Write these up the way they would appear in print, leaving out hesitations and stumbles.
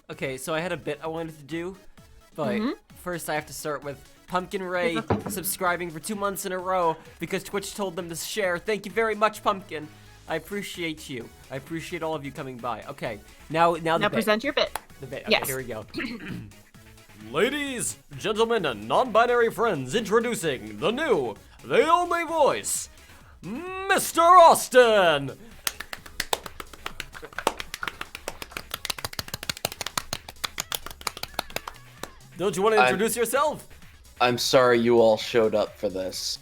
Okay, so I had a bit I wanted to do, but first I have to start with Pumpkin Ray subscribing for 2 months in a row because Twitch told them to share. Thank you very much, Pumpkin. I appreciate you. I appreciate all of you coming by. Okay, now the bit. Present your bit. The bit. Okay, Yes. here we go. Ladies, gentlemen, and non-binary friends, introducing the new, the only voice, Mr. Austin! Don't you want to introduce yourself? I'm sorry you all showed up for this.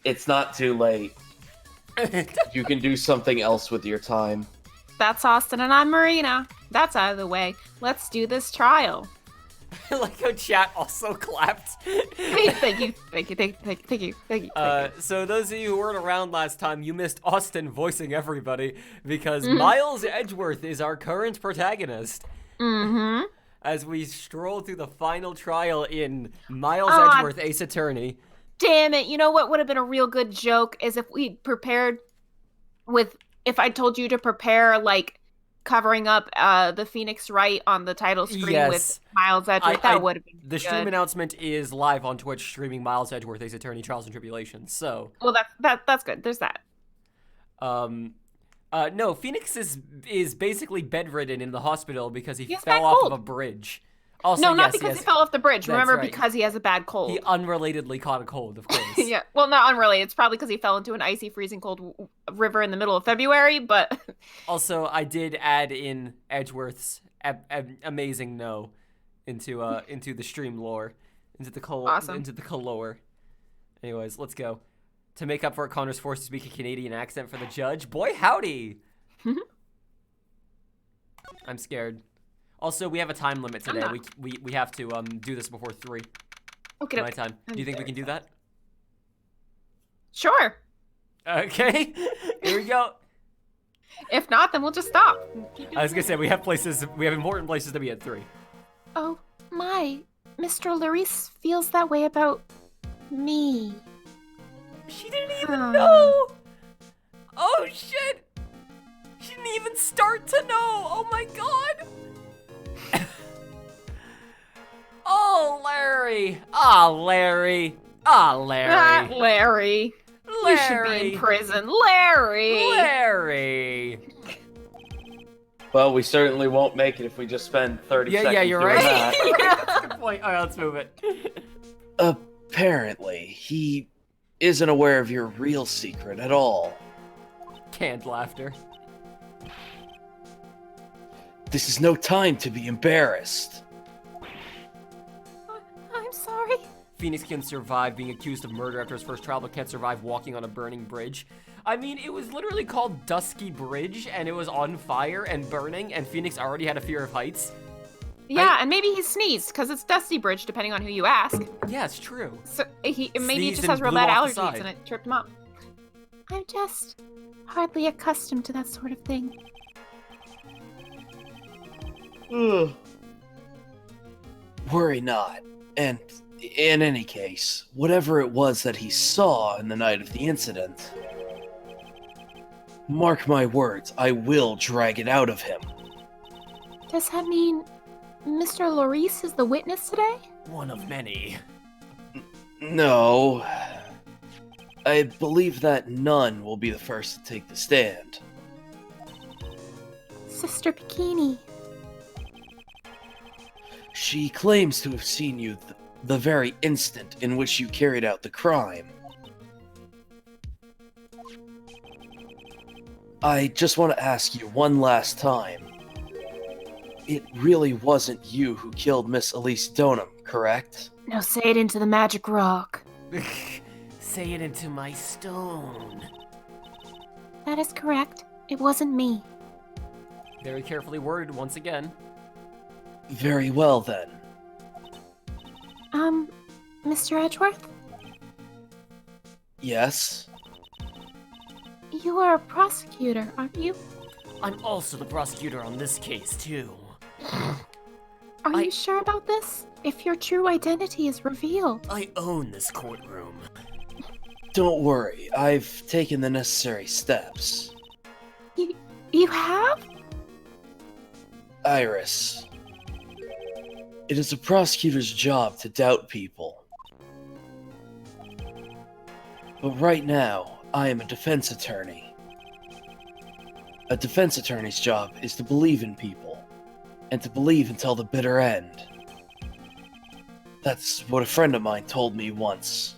It's not too late. You can do something else with your time. That's Austin and I'm Marina. That's out of the way. Let's do this trial. I like how chat also clapped. Thank you. So those of you who weren't around last time, you missed Austin voicing everybody because Miles Edgeworth is our current protagonist. As we stroll through the final trial in Miles Edgeworth, Ace Attorney. Damn it. You know what would have been a real good joke is if we prepared if I told you to prepare, like, covering up the Phoenix Wright on the title screen with Miles Edgeworth. That would have been The stream announcement is live on Twitch, streaming Miles Edgeworth, Ace Attorney, Trials and Tribulations, so. Well, that's good. There's that. No, Phoenix is basically bedridden in the hospital because he has fell bad off cold. of a bridge. Also, No, not yes, because he fell off the bridge. That's Remember, right. because he has a bad cold. He unrelatedly caught a cold, of course. Yeah, well, not unrelated. It's probably because he fell into an icy, freezing cold river in the middle of February, but... Also, I did add in Edgeworth's amazing no into the stream lore, into the lore. Anyways, let's go. To make up for it, Connor's forced to speak a Canadian accent for the judge. Boy, howdy! I'm scared. Also, we have a time limit today. We have to do this before 3. Okay. My time. Do you think we can do that? Sure. Okay. Here we go. If not, then we'll just stop. I was gonna say we have important places to be at 3. Oh my, Mr. Larice feels that way about me. She didn't even know. Oh shit. She didn't even start to know. Oh my god. Oh, Larry. Larry. Larry. Larry. You should be in prison. Larry. Well, we certainly won't make it if we just spend 30 seconds Yeah, you're doing right. that. Good point. All right, let's move it. Apparently, he isn't aware of your real secret at all. Canned laughter. This is no time to be embarrassed. I'm sorry. Phoenix can survive being accused of murder after his first trial, but can't survive walking on a burning bridge. I mean, it was literally called Dusky Bridge, and it was on fire and burning, and Phoenix already had a fear of heights. Yeah, and maybe he sneezed, because it's Dusty Bridge, depending on who you ask. Yeah, it's true. So maybe he Sneezed just has and real blew bad off the allergies, side. and it tripped him up. I'm just hardly accustomed to that sort of thing. Worry not. And in any case, whatever it was that he saw in the night of the incident, mark my words, I will drag it out of him. Does that mean Mr. Larice is the witness today? One of many. No. I believe that none will be the first to take the stand. Sister Bikini. She claims to have seen you the very instant in which you carried out the crime. I just want to ask you one last time. It really wasn't you who killed Miss Elise Donham, correct? Now say it into the magic rock. Say it into my stone. That is correct. It wasn't me. Very carefully worded once again. Very well then. Mr. Edgeworth? Yes? You are a prosecutor, aren't you? I'm also the prosecutor on this case, too. Are you sure about this? If your true identity is revealed. I own this courtroom. Don't worry, I've taken the necessary steps. You have? Iris, it is a prosecutor's job to doubt people. But right now, I am a defense attorney. A defense attorney's job is to believe in people, and to believe until the bitter end. That's what a friend of mine told me once.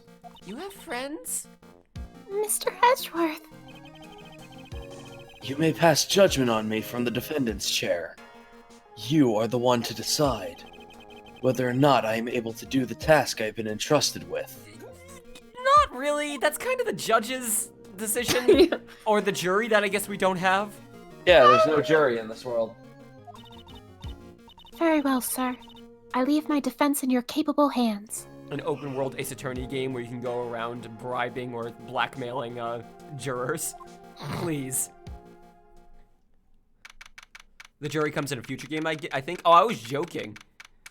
You have friends? Mr. Edgeworth. You may pass judgment on me from the defendant's chair. You are the one to decide whether or not I am able to do the task I've been entrusted with. Not really. That's kind of the judge's decision. Or the jury that I guess we don't have. Yeah, there's no jury in this world. Very well, sir. I leave my defense in your capable hands. An open world Ace Attorney game where you can go around bribing or blackmailing jurors. Please. The jury comes in a future game, I think. Oh, I was joking.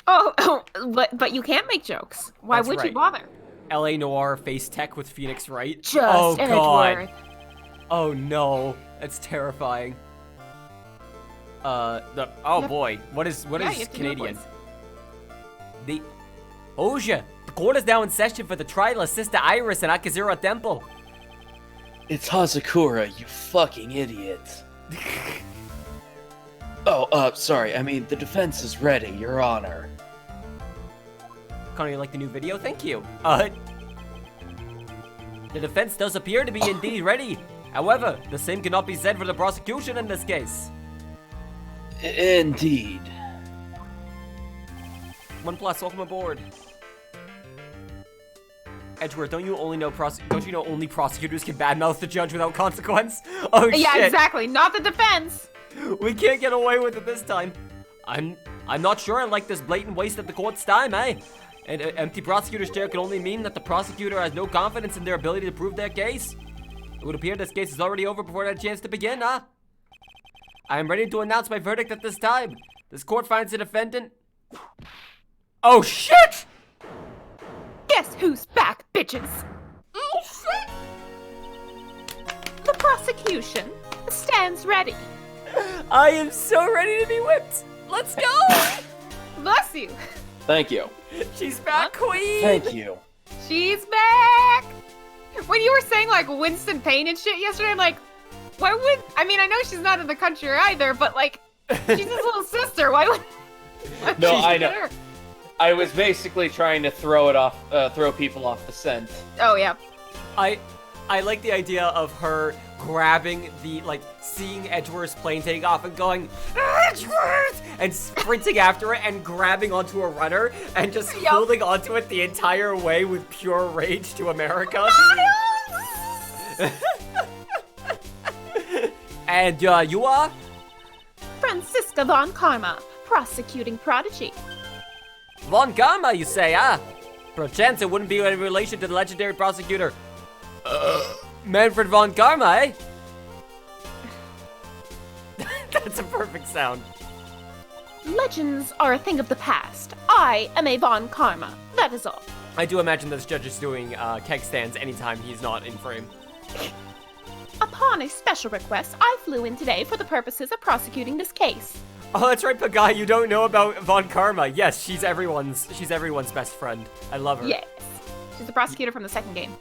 But you can't make jokes. Why That's would right. you bother? LA Noir face tech with Phoenix Wright. Just oh god. Edgeworth. Oh no, that's terrifying. Boy, what is you have to do it, Canadian? boys. The court is now in session for the trial of Sister Iris in Akazura Temple. It's Hazakura, you fucking idiot. Sorry, I mean, the defense is ready, Your Honor. Connor, you like the new video? Thank you. The defense does appear to be indeed ready. However, the same cannot be said for the prosecution in this case. Indeed. OnePlus, welcome aboard. Edgeworth, don't you know only prosecutors can badmouth the judge without consequence? Oh shit. Yeah, exactly. Not the defense. We can't get away with it this time. I'm not sure I like this blatant waste of the court's time, eh? An empty prosecutor's chair can only mean that the prosecutor has no confidence in their ability to prove their case. It would appear this case is already over before it had a chance to begin, huh? I am ready to announce my verdict at this time. This court finds the defendant... Oh shit! Guess who's back, bitches? Oh shit! The prosecution stands ready. I am so ready to be whipped. Let's go! Bless you. Thank you. She's back, queen! Thank you. She's back. When you were saying like Winston Payne and shit yesterday, I'm like, why would... I mean, I know she's not in the country either, but like, she's his little sister. Why would... No, I get know. her? I was basically trying to throw people off the scent. Oh, yeah. I like the idea of her grabbing seeing Edgeworth's plane take off and going, Edgeworth! And sprinting after it and grabbing onto a runner and just holding onto it the entire way with pure rage to America. And you are? Francisca Von Karma, prosecuting prodigy. Von Karma, you say, huh? Perchance it wouldn't be in relation to the legendary prosecutor, Manfred Von Karma, eh? That's a perfect sound. Legends are a thing of the past. I am a Von Karma. That is all. I do imagine this judge is doing keg stands anytime he's not in frame. Upon a special request, I flew in today for the purposes of prosecuting this case. Oh, that's right, Pagai, you don't know about Von Karma. Yes, she's everyone's best friend. I love her. Yes. She's the prosecutor from the second game.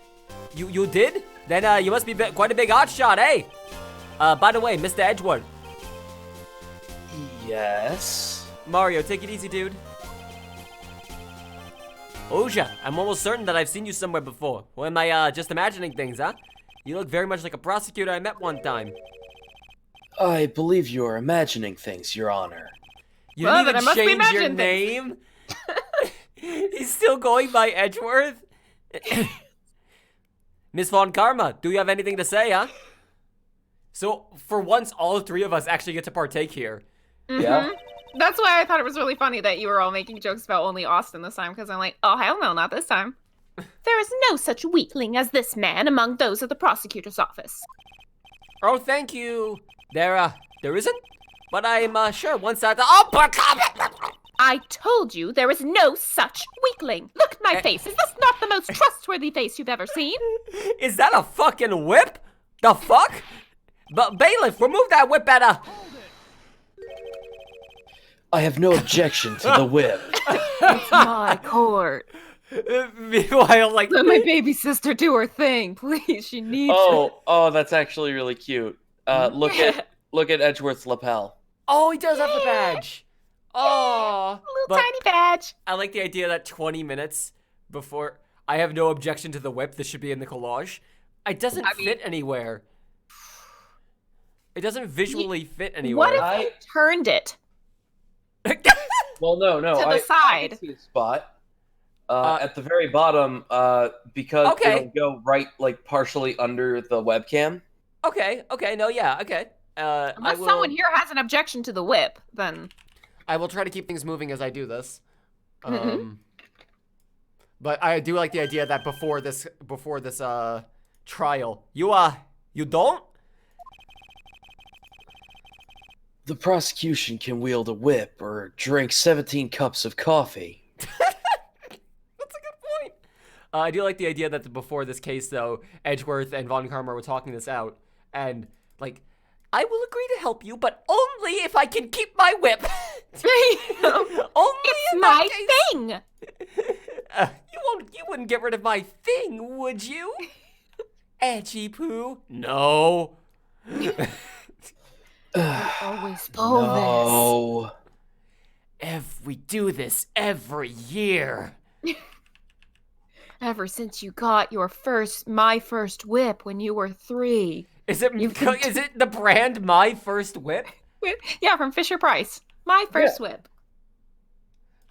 You did? Then you must be quite a big hotshot, eh? By the way, Mr. Edgeworth. Yes? Mario, take it easy, dude. Oja, I'm almost certain that I've seen you somewhere before. Or am I just imagining things, huh? You look very much like a prosecutor I met one time. I believe you are imagining things, Your Honor. You Well, didn't then I must be even change your imagining name? He's still going by Edgeworth? Miss Von Karma, do you have anything to say, huh? So, for once, all three of us actually get to partake here. Mm-hmm. Yeah? That's why I thought it was really funny that you were all making jokes about only Austin this time, because I'm like, oh, hell no, not this time. There is no such weakling as this man among those of the prosecutor's office. Oh, thank you. There isn't? But I'm sure once I... Oh, I told you there is no such weakling. Look at my face. Is this not the most trustworthy face you've ever seen? Is that a fucking whip? The fuck? But bailiff, remove that whip, better. I have no objection to the whip. It's my court. Meanwhile, like... Let my baby sister do her thing, please. She needs Oh, that's actually really cute. Look at Edgeworth's lapel. Oh, he does have the badge. Oh, little tiny badge. I like the idea that 20 minutes before I have no objection to the whip. This should be in the collage. It doesn't fit anywhere. It doesn't visually fit anywhere. What if I turned it? Well, no. To the side. I see a spot. At the very bottom, because it'll go right, like, partially under the webcam. Okay, no, yeah, okay. Unless someone here has an objection to the whip, then... I will try to keep things moving as I do this. But I do like the idea that before this trial, you don't? The prosecution can wield a whip or drink 17 cups of coffee. That's a good point. I do like the idea that before this case, though, Edgeworth and Von Karma were talking this out, and, like, I will agree to help you, but only if I can keep my whip. Only it's my thing. You wouldn't get rid of my thing, would you? Edgy Poo? No. Always pull this. If we do this every year. Ever since you got my first whip when you were 3. Is it the brand My First Whip? Yeah, from Fisher-Price. My first whip.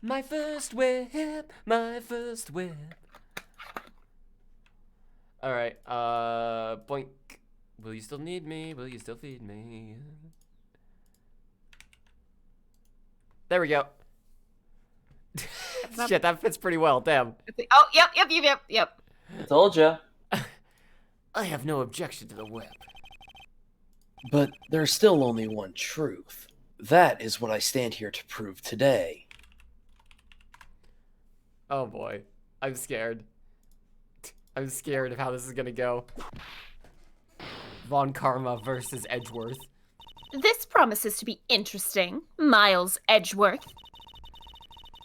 My first whip, my first whip. All right, boink. Will you still need me? Will you still feed me? There we go. Shit, that fits pretty well, damn. Oh, yep. Told ya. I have no objection to the whip. But there's still only one truth. That is what I stand here to prove today. Oh boy, I'm scared. I'm scared of how this is gonna go. Von Karma versus Edgeworth. This promises to be interesting, Miles Edgeworth.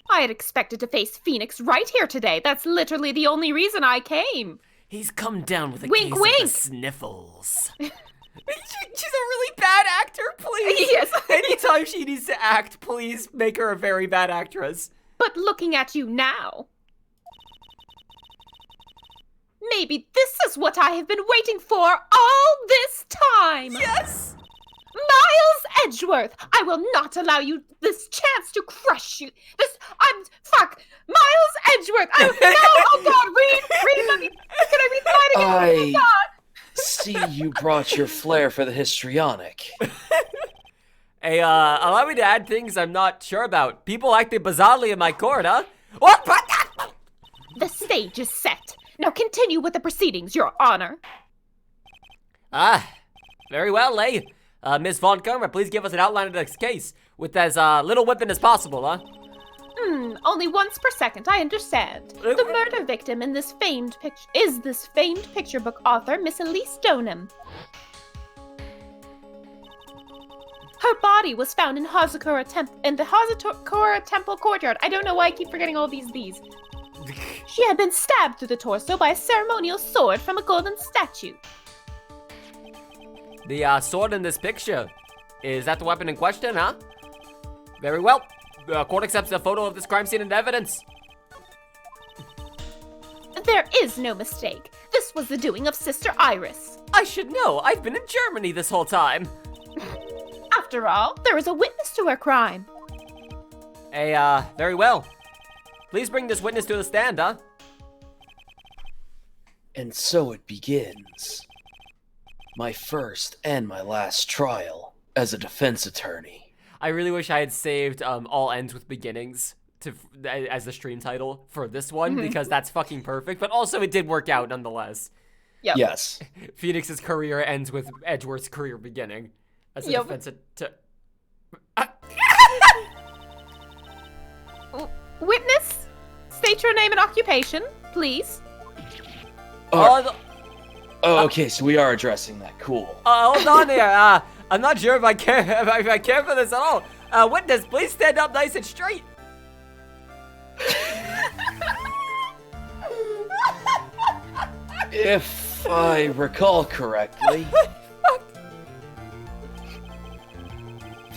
I had expected to face Phoenix right here today. That's literally the only reason I came. He's come down with a wink, case wink. of the sniffles. She's a really bad actor, please. Yes. Anytime she needs to act, please make her a very bad actress. But looking at you now, maybe this is what I have been waiting for all this time. Yes. Miles Edgeworth, I will not allow you this chance to crush you. Miles Edgeworth. No, oh God, read. Let me. Can I read the line again? Oh God. See, you brought your flair for the histrionic. Hey, allow me to add things I'm not sure about. People acted bizarrely in my court, huh? What? The stage is set. Now continue with the proceedings, Your Honor. Very well, eh? Miss Von Karma, please give us an outline of this case with as little whipping as possible, huh? Only once per second, I understand. The murder victim in this famed picture book author, Miss Elise Stoneham. Her body was found in the Hazakura Temple courtyard. I don't know why I keep forgetting all these. She had been stabbed through the torso by a ceremonial sword from a golden statue. The sword in this picture, is that the weapon in question, huh? Very well. Court accepts a photo of this crime scene and evidence. There is no mistake. This was the doing of Sister Iris. I should know. I've been in Germany this whole time. After all, there is a witness to her crime. Hey, very well. Please bring this witness to the stand, huh? And so it begins. My first and my last trial as a defense attorney. I really wish I had saved all ends with beginnings as the stream title for this one, because that's fucking perfect. But also it did work out nonetheless. Yep. Yes. Phoenix's career ends with Edgeworth's career beginning as a defense Witness, state your name and occupation, please. Okay, so we are addressing that. Cool. Hold on here. I'm not sure if I care for this at all. Witness, please stand up nice and straight. If I recall correctly,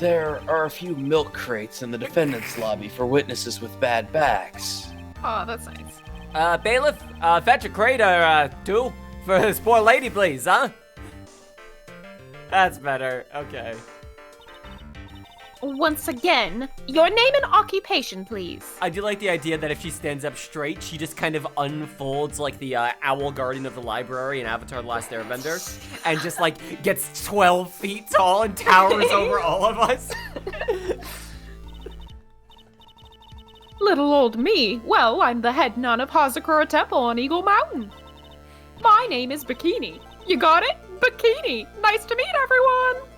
there are a few milk crates in the defendant's lobby for witnesses with bad backs. Oh, that's nice. Bailiff, fetch a crate or two for this poor lady, please, huh? That's better. Okay. Once again, your name and occupation, please. I do like the idea that if she stands up straight, she just kind of unfolds like the owl guardian of the library in Avatar: The Last Airbender, and just like gets 12 feet tall and towers over all of us. Little old me. Well, I'm the head nun of Hazakura Temple on Eagle Mountain. My name is Bikini. You got it? Bikini. Nice to meet everyone.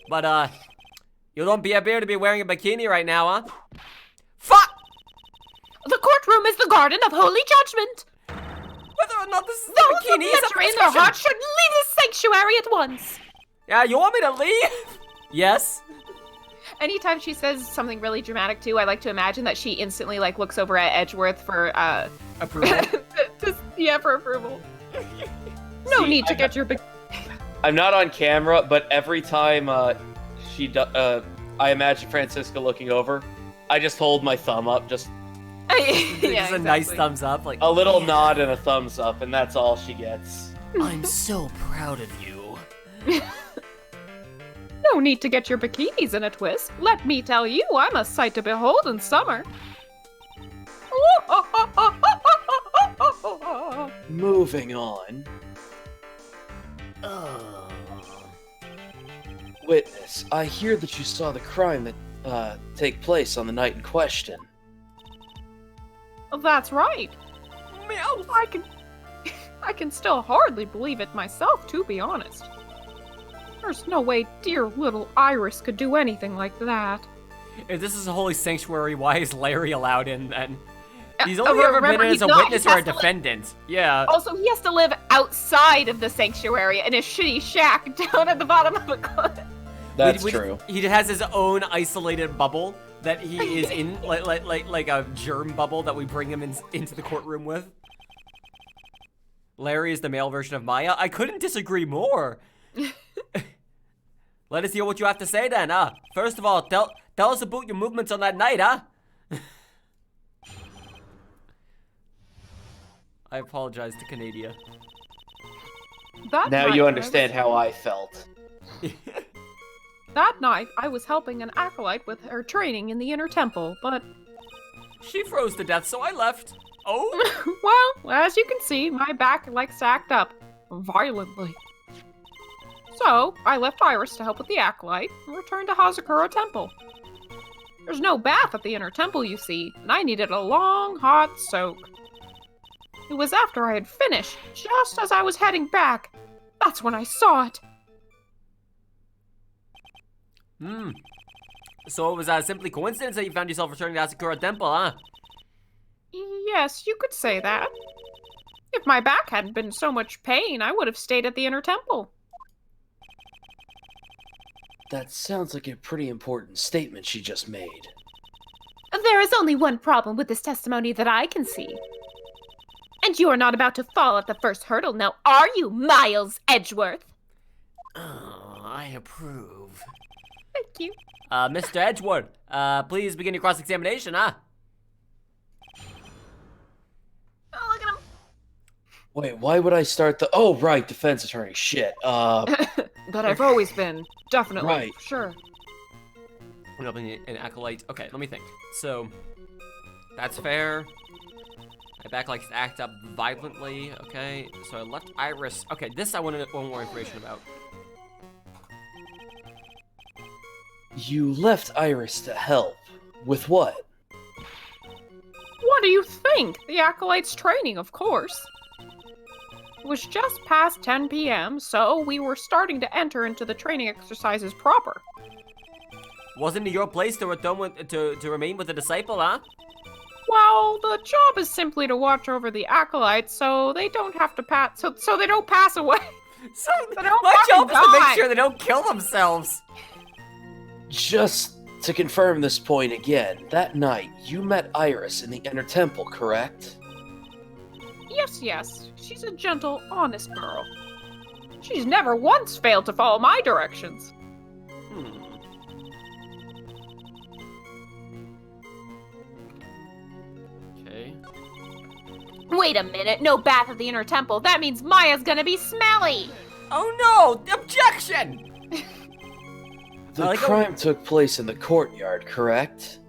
But, you don't appear to be wearing a bikini right now, huh? Fuck! The courtroom is the garden of holy judgment. Whether or not this is the Those bikini is who pleasure in their hearts should leave this sanctuary at once. Yeah, you want me to leave? Yes. Anytime she says something really dramatic, too, I like to imagine that she instantly, like, looks over at Edgeworth for, approval. for approval. No need to get your bikini. I'm not on camera, but every time I imagine Francisca looking over, I just hold my thumb up, just a nice thumbs up, like a little nod and a thumbs up, and that's all she gets. I'm so proud of you. No need to get your bikinis in a twist. Let me tell you, I'm a sight to behold in summer. Moving on. Witness, I hear that you saw the crime that take place on the night in question. That's right. Meow. I can still hardly believe it myself, to be honest. There's no way dear little Iris could do anything like that. If this is a holy sanctuary, why is Larry allowed in then? He's only ever remember, been in as a witness or a defendant. Yeah. Also, he has to live outside of the sanctuary in a shitty shack down at the bottom of a cliff. That's true. He has his own isolated bubble that he is in, like a germ bubble that we bring him into the courtroom with. Larry is the male version of Maya. I couldn't disagree more. Let us hear what you have to say then, huh? First of all, tell us about your movements on that night, huh? I apologize to Canadia. Now you understand how I felt. That night, I was helping an acolyte with her training in the inner temple, but... She froze to death, so I left. Oh? Well, as you can see, my back likes to act up. Violently. So, I left Iris to help with the acolyte, and returned to Hazakura Temple. There's no bath at the inner temple, you see, and I needed a long, hot soak. It was after I had finished, just as I was heading back. That's when I saw it. So it was simply coincidence that you found yourself returning to Asakura Temple, huh? Yes, you could say that. If my back hadn't been so much pain, I would have stayed at the inner temple. That sounds like a pretty important statement she just made. There is only one problem with this testimony that I can see. And you are not about to fall at the first hurdle, now are you, Miles Edgeworth? Oh, I approve. Thank you. Mr. Edgeworth, please begin your cross-examination, huh? Oh, look at him. Wait, why would I start the... Oh, right, defense attorney, shit. That I've always been, definitely, right. Sure. I'm opening an acolyte. Okay, let me think. So, that's fair. My back likes to act up violently. Okay, so I left Iris. Okay, this I want more information about. You left Iris to help. With what? What do you think? The acolyte's training, of course. It was just past 10 p.m., so we were starting to enter into the training exercises proper. Wasn't it your place to remain with the disciple, huh? Well, the job is simply to watch over the acolytes, so they don't have to pass. So they don't pass away. So my job is to make sure they don't kill themselves. Just to confirm this point again, that night you met Iris in the Inner Temple, correct? Yes. She's a gentle, honest girl. She's never once failed to follow my directions. Okay. Wait a minute, no bath at the Inner Temple. That means Maya's gonna be smelly! Oh no! Objection! The crime took place in the courtyard, correct?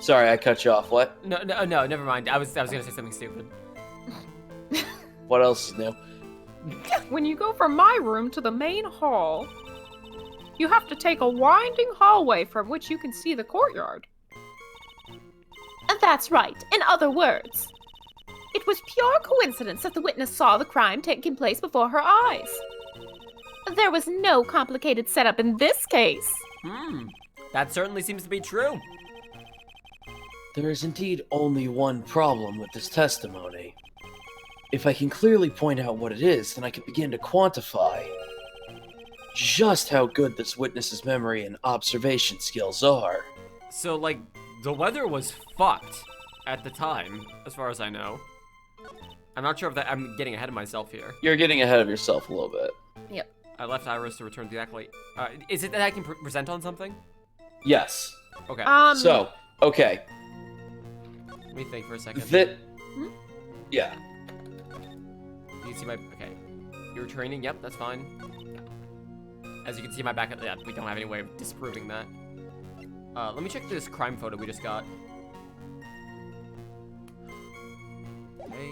Sorry, I cut you off. What? No, never mind. I was gonna say something stupid. What else is new? When you go from my room to the main hall, you have to take a winding hallway from which you can see the courtyard. That's right. In other words, it was pure coincidence that the witness saw the crime taking place before her eyes. There was no complicated setup in this case. That certainly seems to be true. There is indeed only one problem with this testimony. If I can clearly point out what it is, then I can begin to quantify just how good this witness's memory and observation skills are. So, like, the weather was fucked at the time, as far as I know. I'm not sure if that... I'm getting ahead of myself here. You're getting ahead of yourself a little bit. Yep. I left Iris to return to the acolyte. Is it that I can present on something? Yes. Okay. So, okay. Let me think for a second. Yeah. You can see my... Okay. You're training? Yep, that's fine. As you can see my back... Yeah, we don't have any way of disproving that. Let me check this crime photo we just got. Okay.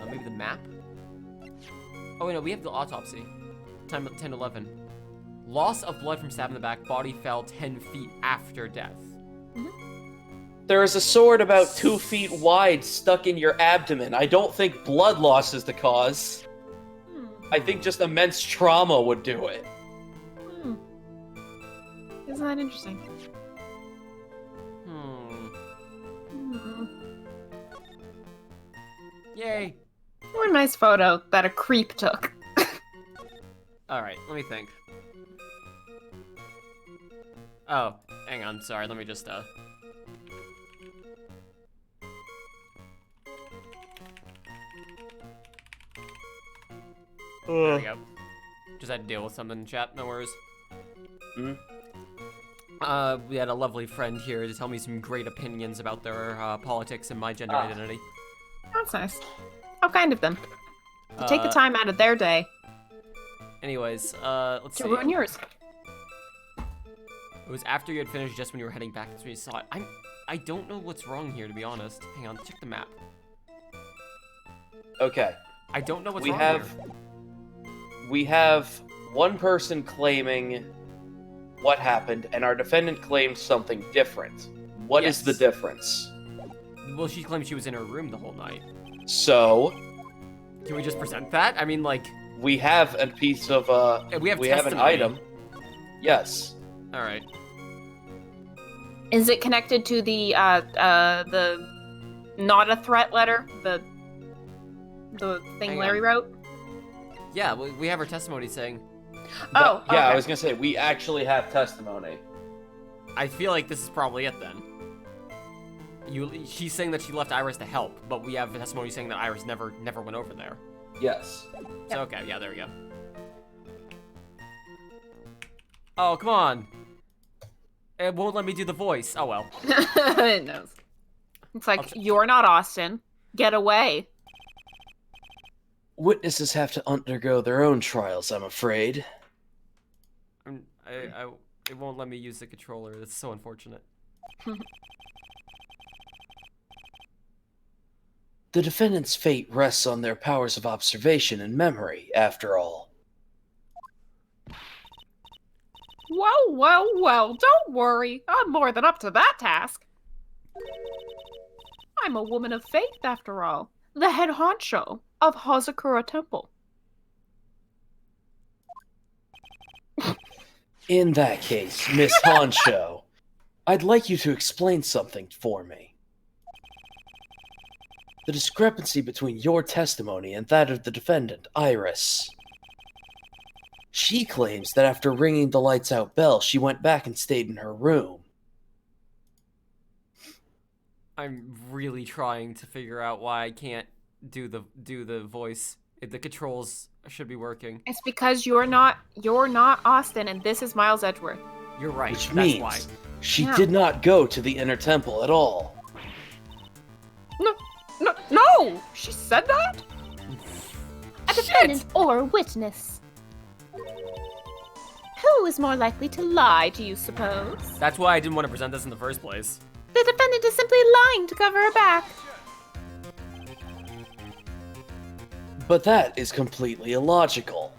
Maybe the map? Oh, wait, no, we have the autopsy. Time 10:11. Loss of blood from stab in the back. Body fell 10 feet after death. There is a sword about 2 feet wide stuck in your abdomen. I don't think blood loss is the cause. I think just immense trauma would do it. Isn't that interesting? Yay. What a nice photo that a creep took. Alright, let me think. Oh, hang on, sorry, let me just, There we go. Just had to deal with something in chat, no worries. We had a lovely friend here to tell me some great opinions about their politics and my gender identity. That's nice. How kind of them. To take the time out of their day. Anyways, let's see. To ruin yours. It was after you had finished, just when you were heading back. That's when you saw it. I don't know what's wrong here, to be honest. Hang on, check the map. Okay. I don't know what's wrong here. We have one person claiming what happened, and our defendant claims something different. What is the difference? Well, she claimed she was in her room the whole night. So? Can we just present that? I mean, like... We have a piece of, we have an item. Yes. Alright. Is it connected to the not a threat letter? The thing Larry wrote? Yeah, we have her testimony saying... Oh, yeah, okay. I was gonna say, we actually have testimony. I feel like this is probably it, then. She's saying that she left Iris to help, but we have testimony saying that Iris never went over there. Yes. So, okay, yeah, there we go. Oh, come on. It won't let me do the voice. Oh, well. It knows. It's like, you're not Austin. Get away. Witnesses have to undergo their own trials, I'm afraid. It won't let me use the controller. That's so unfortunate. The defendant's fate rests on their powers of observation and memory, after all. Well, don't worry. I'm more than up to that task. I'm a woman of faith, after all. The head honcho of Hazakura Temple. In that case, Miss Honcho, I'd like you to explain something for me. The discrepancy between your testimony and that of the defendant, Iris. She claims that after ringing the lights out bell, she went back and stayed in her room. I'm really trying to figure out why I can't do the voice. The controls should be working. It's because you're not Austin, and this is Miles Edgeworth. You're right. Which That's means why. she did not go to the inner temple at all. No! She said that? A defendant or witness. Who is more likely to lie, do you suppose? That's why I didn't want to present this in the first place. The defendant is simply lying to cover her back. But that is completely illogical.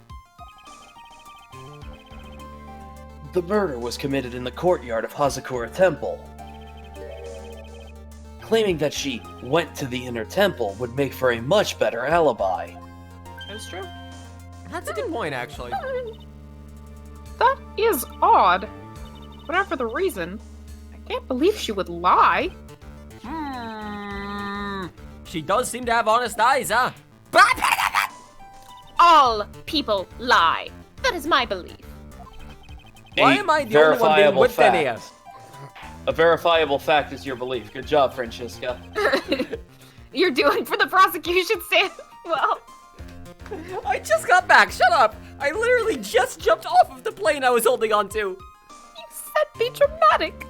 The murder was committed in the courtyard of Hazakura Temple. Claiming that she went to the inner temple would make for a much better alibi. That's true. That's a good point, actually. That is odd. Whatever the reason, I can't believe she would lie. She does seem to have honest eyes, huh? All people lie. That is my belief. Why am I the only one being whipped in here? A verifiable fact is your belief. Good job, Francesca. You're doing for the prosecution, Sam. Well, I just got back. Shut up. I literally just jumped off of the plane I was holding on to. you said be dramatic.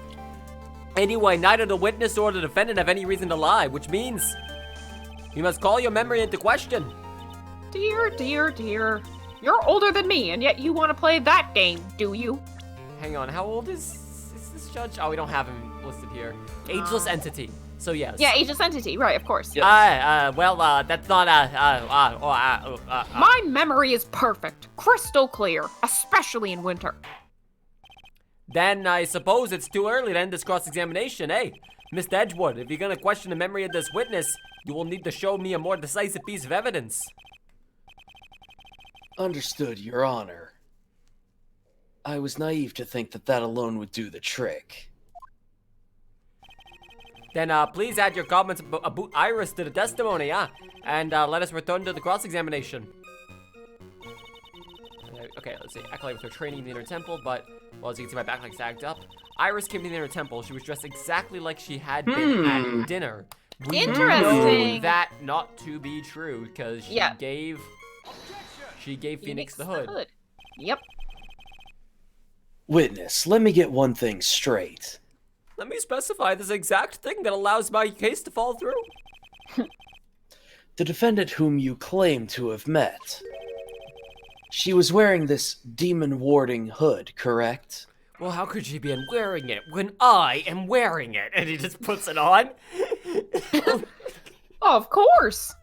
Anyway, neither the witness or the defendant have any reason to lie, which means you must call your memory into question. Dear. You're older than me, and yet you want to play that game, do you? Hang on, how old is this judge? Oh, we don't have him listed here. Ageless entity. So yes. Yeah, ageless entity, right? Of course. Yep. That's not My memory is perfect, crystal clear, especially in winter. Then I suppose it's too early to end this cross-examination, eh? Mr. Edgewood, if you're gonna question the memory of this witness, you will need to show me a more decisive piece of evidence. Understood, Your Honor. I was naive to think that alone would do the trick. Then please add your comments about Iris to the testimony, and let us return to the cross-examination. Okay, let's see. Acolyte with her training in the inner temple, but, well, as you can see, my back leg's sagged up. Iris came to the inner temple. She was dressed exactly like she had been at dinner. We Interesting. know that not to be true, because she gave Phoenix the hood. Yep. Witness, let me get one thing straight. Let me specify this exact thing that allows my case to fall through. The defendant whom you claim to have met. She was wearing this demon-warding hood, correct? Well, how could she be wearing it when I am wearing it? And he just puts it on. Of course.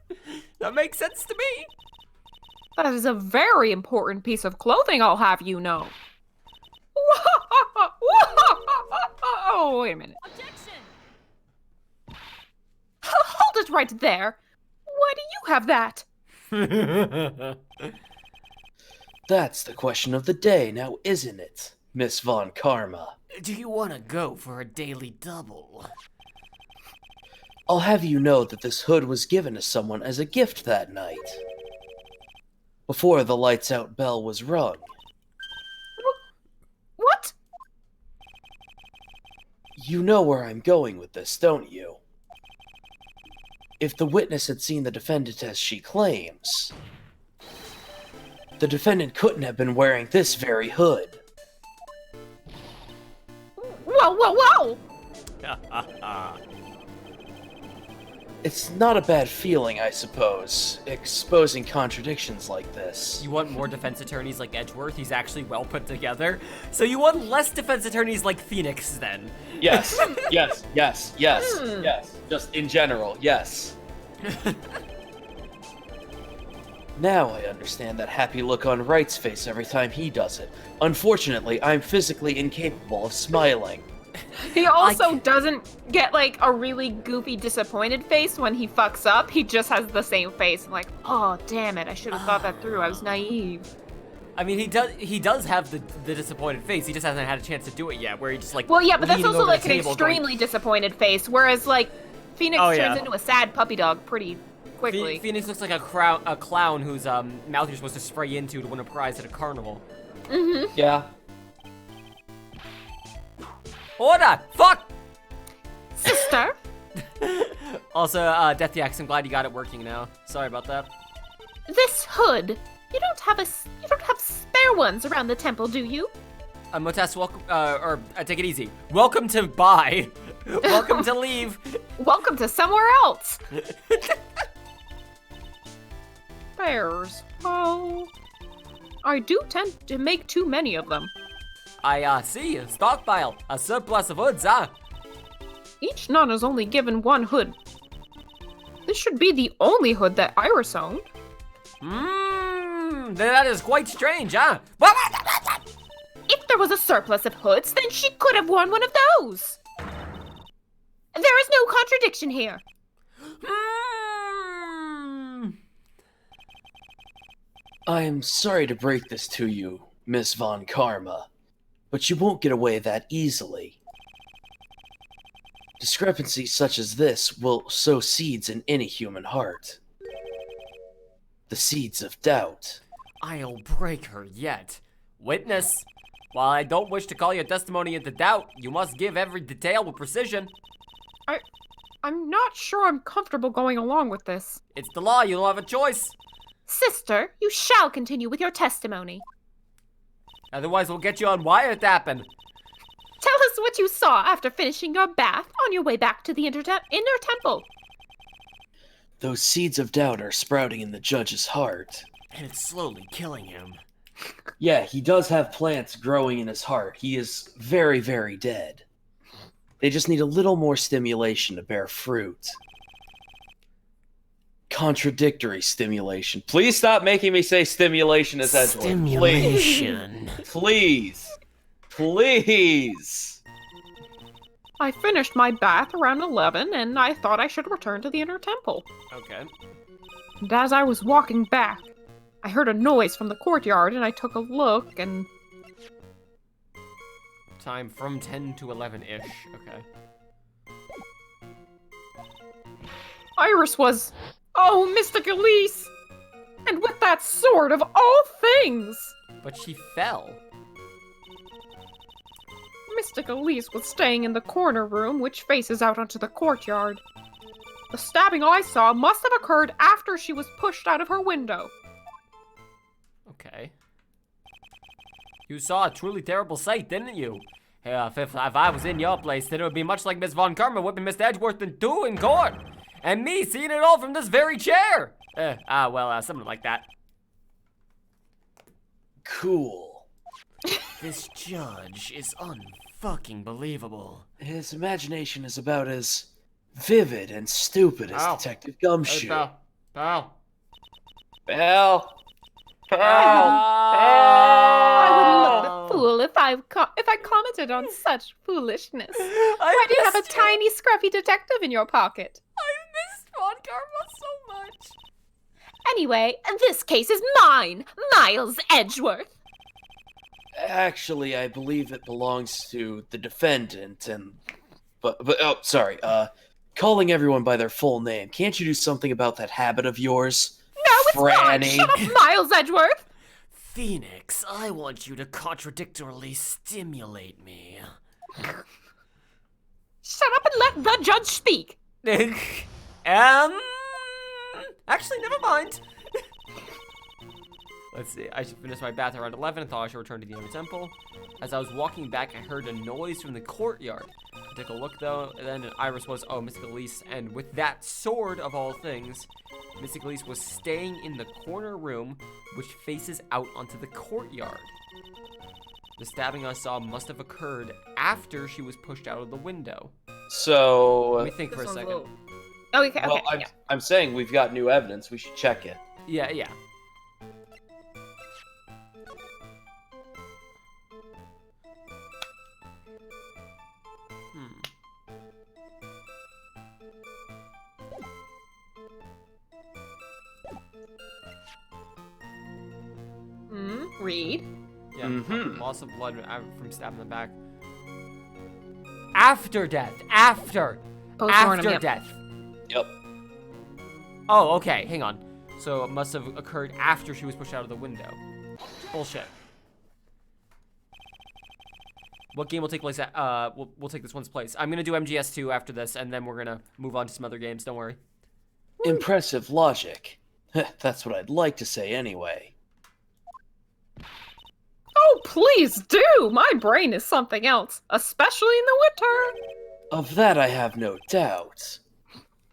That makes sense to me. That is a very important piece of clothing, I'll have you know. Oh, wait a minute. Objection! Hold it right there. Why do you have that? That's the question of the day, now isn't it, Miss Von Karma? Do you want to go for a daily double? I'll have you know that this hood was given to someone as a gift that night. Before the lights out bell was rung. What? You know where I'm going with this, don't you? If the witness had seen the defendant as she claims, the defendant couldn't have been wearing this very hood. Whoa! It's not a bad feeling, I suppose, exposing contradictions like this. You want more defense attorneys like Edgeworth? He's actually well put together. So you want less defense attorneys like Phoenix, then? Yes, yes. Just in general, yes. Now I understand that happy look on Wright's face every time he does it. Unfortunately, I'm physically incapable of smiling. He also doesn't get, like, a really goofy, disappointed face when he fucks up. He just has the same face. I'm like, oh, damn it, I should have thought that through. I was naive. I mean, he does have the disappointed face. He just hasn't had a chance to do it yet, where he just, like, Well, yeah, but that's leaning also, over like, the an table extremely disappointed face, whereas, like, Phoenix turns into a sad puppy dog pretty quickly. Phoenix looks like a clown whose mouth you're supposed to spray into to win a prize at a carnival. Mm-hmm. Yeah. Order! Fuck! Sister? Also, Death Yax, I'm glad you got it working now. Sorry about that. This hood. You don't have spare ones around the temple, do you? Motas, welcome, take it easy. Welcome to bye. Welcome to leave. Welcome to somewhere else. Bears. Oh, I do tend to make too many of them. I see. Stockpile. A surplus of hoods, huh? Each nun is only given one hood. This should be the only hood that Iris owned. That is quite strange, huh? If there was a surplus of hoods, then she could have worn one of those. There is no contradiction here. I am sorry to break this to you, Miss Von Karma, but you won't get away that easily. Discrepancies such as this will sow seeds in any human heart. The seeds of doubt. I'll break her yet. Witness, while I don't wish to call your testimony into doubt, you must give every detail with precision. I'm not sure I'm comfortable going along with this. It's the law, you don't have a choice. Sister, you shall continue with your testimony. Otherwise, we'll get you on wiretapping. Tell us what you saw after finishing your bath on your way back to the inner temple. Those seeds of doubt are sprouting in the judge's heart. And it's slowly killing him. Yeah, he does have plants growing in his heart. He is very, very dead. They just need a little more stimulation to bear fruit. Contradictory stimulation. Please stop making me say stimulation as Edgeworth. Stimulation. Please. Please. I finished my bath around 11, and I thought I should return to the inner temple. Okay. And as I was walking back, I heard a noise from the courtyard, and I took a look, and... Time from 10 to 11-ish. Okay. Iris was... Oh, Mystic Elise! And with that sword of all things! But she fell. Mystic Elise was staying in the corner room, which faces out onto the courtyard. The stabbing I saw must have occurred after she was pushed out of her window. Okay. You saw a truly terrible sight, didn't you? If I was in your place, then it would be much like Miss Von Karma whipping Mr. Edgeworth in two in court. And me seeing it all from this very chair. Something like that. Cool. This judge is unfucking believable. His imagination is about as vivid and stupid as Ow. Detective Gumshoe. Hey, Belle. Belle. I would look the fool if I commented on such foolishness. Why do you have a tiny, scruffy detective in your pocket? I missed Von Karma so much. Anyway, this case is mine, Miles Edgeworth. Actually, I believe it belongs to the defendant, and... calling everyone by their full name. Can't you do something about that habit of yours? No, it's Franny. not. Shut up, Miles Edgeworth. Phoenix, I want you to contradictorily stimulate me. Shut up and let the judge speak. Actually, never mind. Let's see, I should finish my bath around 11 and thought I should return to the inner temple. As I was walking back, I heard a noise from the courtyard. I took a look though, and then Iris was, Mystic Elise, and with that sword of all things, Mystic Elise was staying in the corner room, which faces out onto the courtyard. The stabbing I saw must have occurred after she was pushed out of the window. So... Let me think for a second. Okay, well, yeah. I'm saying we've got new evidence. We should check it. Yeah. Read. Yeah, Mhm. loss of blood from stabbing in the back. After death. After Postmortem, yep. death. Yep. Oh, okay, hang on. So it must have occurred after she was pushed out of the window. Bullshit. What game will take place at, we'll take this one's place. I'm gonna do MGS2 after this, and then we're gonna move on to some other games, don't worry. Impressive logic. That's what I'd like to say anyway. Oh, please do! My brain is something else, especially in the winter. Of that I have no doubt.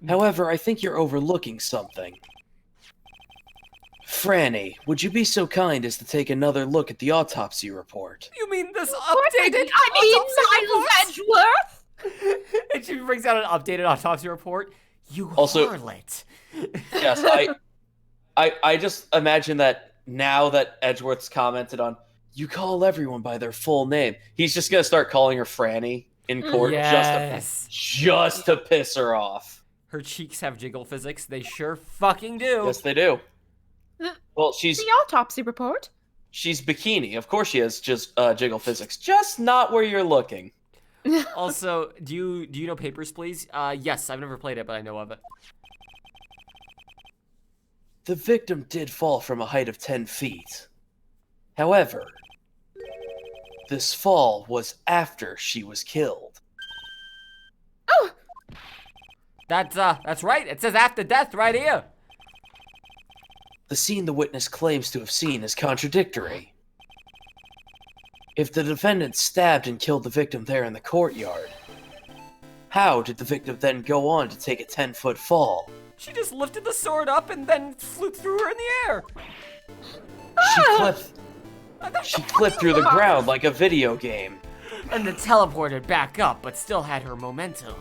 However, I think you're overlooking something. Franny, would you be so kind as to take another look at the autopsy report? You mean this updated Miles Edgeworth? And she brings out an updated autopsy report. You Also, harlot. Yes, I just imagine that now that Edgeworth's commented on, you call everyone by their full name, he's just gonna start calling her Franny in court just to piss her off. Her cheeks have jiggle physics. They sure fucking do. Yes, they do. Well, she's The autopsy report. she's bikini. Of course she has just jiggle physics. Just not where you're looking. Also, do you know Papers, Please? Yes, I've never played it, but I know of it. The victim did fall from a height of 10 feet. However, this fall was after she was killed. Oh, That's right. It says after death right here. The scene the witness claims to have seen is contradictory. If the defendant stabbed and killed the victim there in the courtyard, how did the victim then go on to take a 10-foot fall? She just lifted the sword up and then flew through her in the air. She clipped through the ground like a video game. And then teleported back up, but still had her momentum.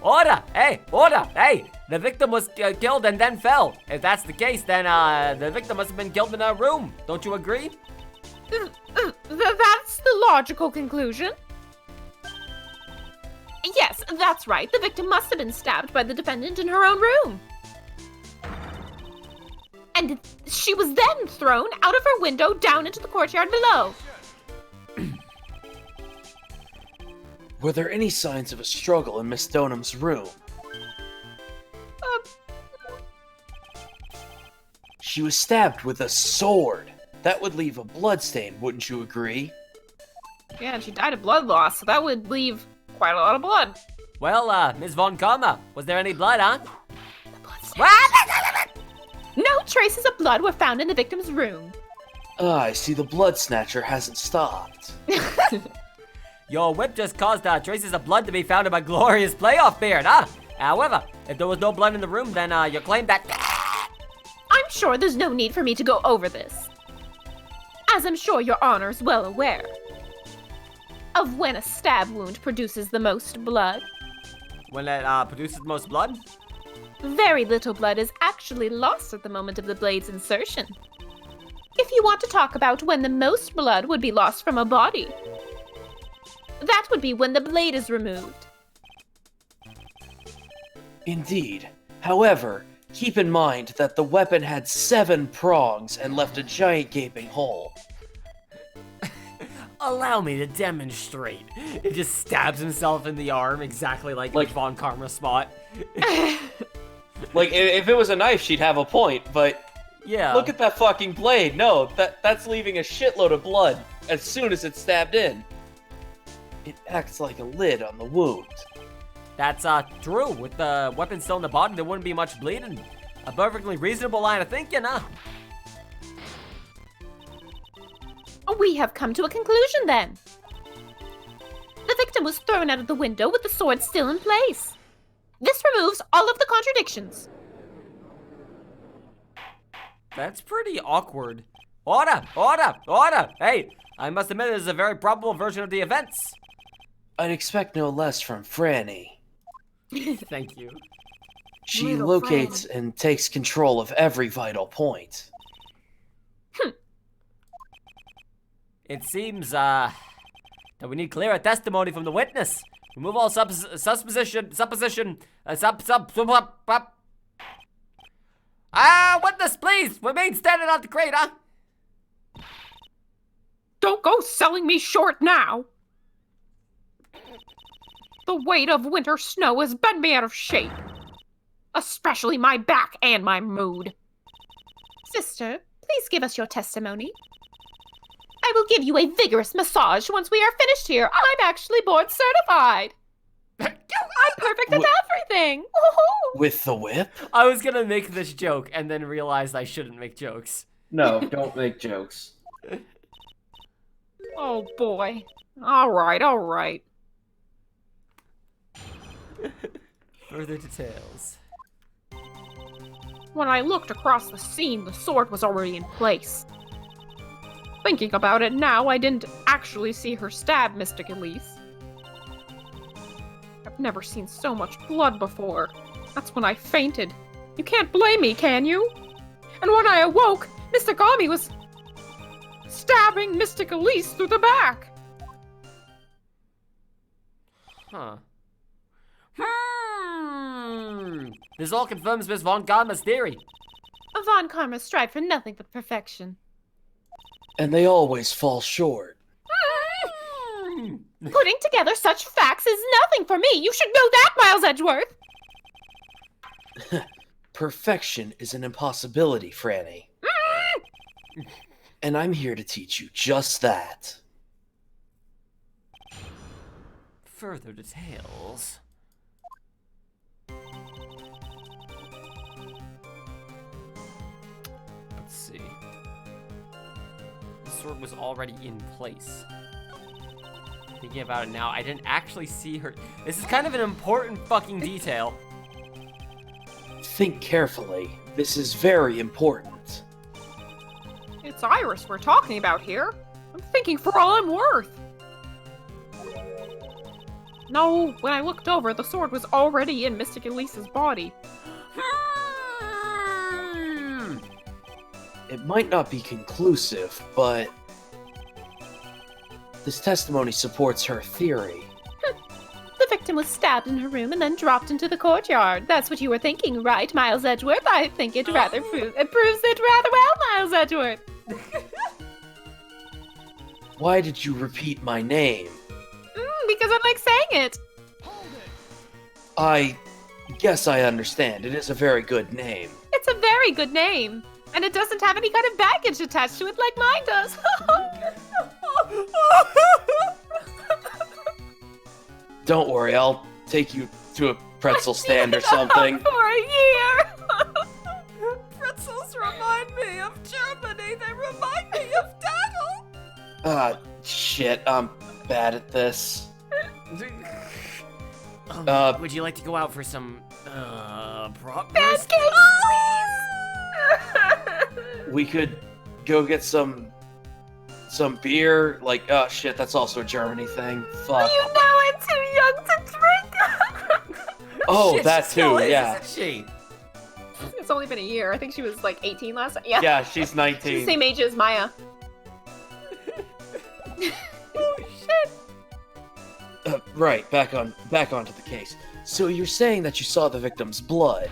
Order! Hey! Order! Hey! The victim was killed and then fell. If that's the case, then the victim must have been killed in her room. Don't you agree? That's the logical conclusion. Yes, that's right. The victim must have been stabbed by the defendant in her own room. And she was then thrown out of her window down into the courtyard below. Were there any signs of a struggle in Miss Donham's room? She was stabbed with a sword. That would leave a bloodstain, wouldn't you agree? Yeah, and she died of blood loss, so that would leave quite a lot of blood. Well, Ms. Von Karma, was there any blood, huh? No traces of blood were found in the victim's room. I see the blood snatcher hasn't stopped. Your whip just caused traces of blood to be found in my glorious playoff beard, huh? However, if there was no blood in the room, then you claim that... I'm sure there's no need for me to go over this, as I'm sure your honor's well aware of when a stab wound produces the most blood. When it produces the most blood? Very little blood is actually lost at the moment of the blade's insertion. If you want to talk about when the most blood would be lost from a body, that would be when the blade is removed. Indeed. However, keep in mind that the weapon had 7 prongs and left a giant gaping hole. Allow me to demonstrate. He just stabs himself in the arm exactly like Von Karma's spot. Like, if it was a knife, she'd have a point, but... Yeah. Look at that fucking blade. No, that's leaving a shitload of blood as soon as it's stabbed in. It acts like a lid on the wound. That's true. With the weapon still in the body, there wouldn't be much bleeding. A perfectly reasonable line of thinking, huh? We have come to a conclusion then. The victim was thrown out of the window with the sword still in place. This removes all of the contradictions. That's pretty awkward. Order! Order! Order! Hey, I must admit this is a very probable version of the events. I'd expect no less from Franny. Thank you. She Little locates and takes control of every vital point. It seems, that we need clearer testimony from the witness. Remove all supposition. Witness, please! Remain standing on the crate, huh? Don't go selling me short now. The weight of winter snow has bent me out of shape. especially my back and my mood. Sister, please give us your testimony. I will give you a vigorous massage once we are finished here. I'm actually board certified. I'm perfect at everything. Woohoo! With the whip? I was gonna make this joke and then realized I shouldn't make jokes. No, don't make jokes. Oh boy. Alright. Further details. When I looked across the scene, the sword was already in place. Thinking about it now, I didn't actually see her stab Mystic Elise. I've never seen so much blood before. That's when I fainted. You can't blame me, can you? And when I awoke, Mr. Gami was stabbing Mystic Elise through the back. Huh. This all confirms Miss Von Karma's theory. Von Karma strive for nothing but perfection. And they always fall short. Putting together such facts is nothing for me. You should know that, Miles Edgeworth. Perfection is an impossibility, Franny. And I'm here to teach you just that. Further details. Let's see. The sword was already in place. Thinking about it now, I didn't actually see her. This is kind of an important fucking detail. Think carefully. This is very important. It's Iris we're talking about here. I'm thinking for all I'm worth. No, when I looked over, the sword was already in Mystic Elise's body. It might not be conclusive, but this testimony supports her theory. The victim was stabbed in her room and then dropped into the courtyard. That's what you were thinking, right, Miles Edgeworth? I think it proves it rather well, Miles Edgeworth. Why did you repeat my name? Because I like saying it. I guess I understand. It is a very good name. It's a very good name. And it doesn't have any kind of baggage attached to it like mine does. Don't worry, I'll take you to a pretzel stand or something. For a year. Pretzels remind me of Germany. They remind me of Daddle. Shit, I'm bad at this. Would you like to go out for some, Pancakes, please. We could go get some beer. Like, oh shit, that's also a Germany thing. Fuck. You know I'm too young to drink. Oh, Shit, that she still too, is, yeah. Isn't she? It's only been a year. I think she was like 18 last time. Yeah. Yeah, she's She's the 19. same age as Maya. Oh shit. Right, back onto the case. So you're saying that you saw the victim's blood?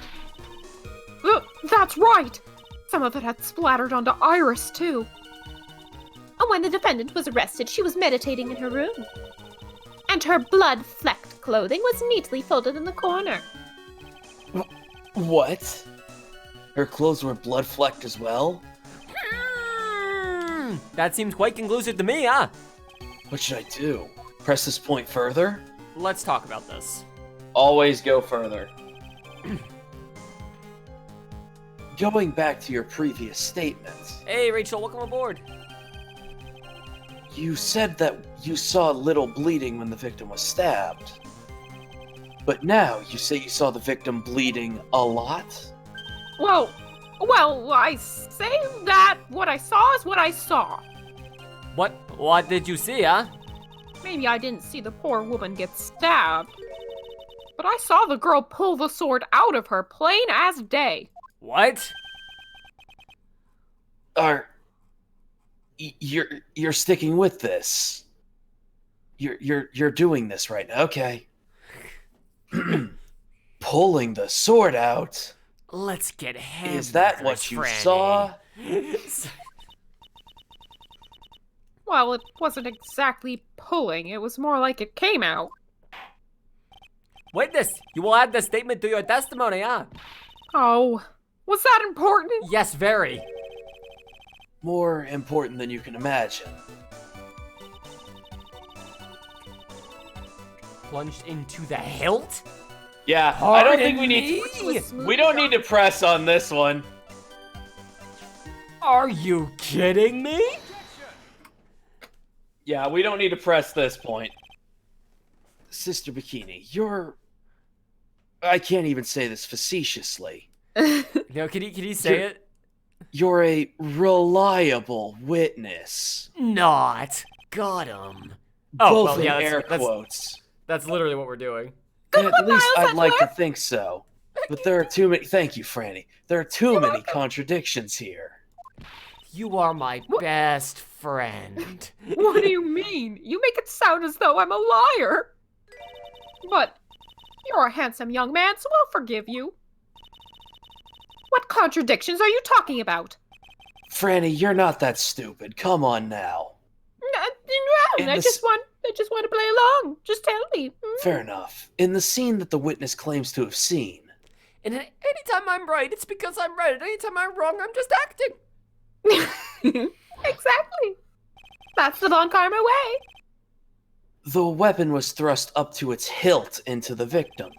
That's right. Some of it had splattered onto Iris too. And when the defendant was arrested, she was meditating in her room. And her blood-flecked clothing was neatly folded in the corner. What? Her clothes were blood-flecked as well? That seems quite conclusive to me, huh? What should I do? Press this point further? Let's talk about this. Always go further. Going back to your previous statements, Hey, Rachel, welcome aboard. you said that you saw little bleeding when the victim was stabbed. But now you say you saw the victim bleeding a lot? Well, I say that what I saw is what I saw. What did you see, huh? Maybe I didn't see the poor woman get stabbed. But I saw the girl pull the sword out of her, plain as day. What? You're sticking with this. You're doing this right now. Okay. Pulling the sword out. Let's get hammered. Is that what you saw? Well, it wasn't exactly pulling. It was more like it came out. Witness, you will add this statement to your testimony, huh? Oh, was that important? Yes, very. More important than you can imagine. Plunged into the hilt? Yeah, I don't think we Pardon need me? we don't need to press on this one. Are you kidding me? Yeah, we don't need to press this point. Sister Bikini, you're... I can't even say this facetiously. No, can you say it? You're a reliable witness. Not. Got him. Both well, in yeah, air quotes. That's literally what we're doing. And at least Miles I'd like to think so. But there are too many... Thank you, Franny. There are too many contradictions here. You are my best friend. What do you mean? You make it sound as though I'm a liar. But you're a handsome young man, so I'll forgive you. What contradictions are you talking about? Franny, you're not that stupid. Come on now. No, I just want to play along. Just tell me. Fair enough. In the scene that the witness claims to have seen, And anytime I'm right, it's because I'm right. And anytime I'm wrong, I'm just acting. Exactly. That's the Von Karma way. the weapon was thrust up to its hilt into the victim.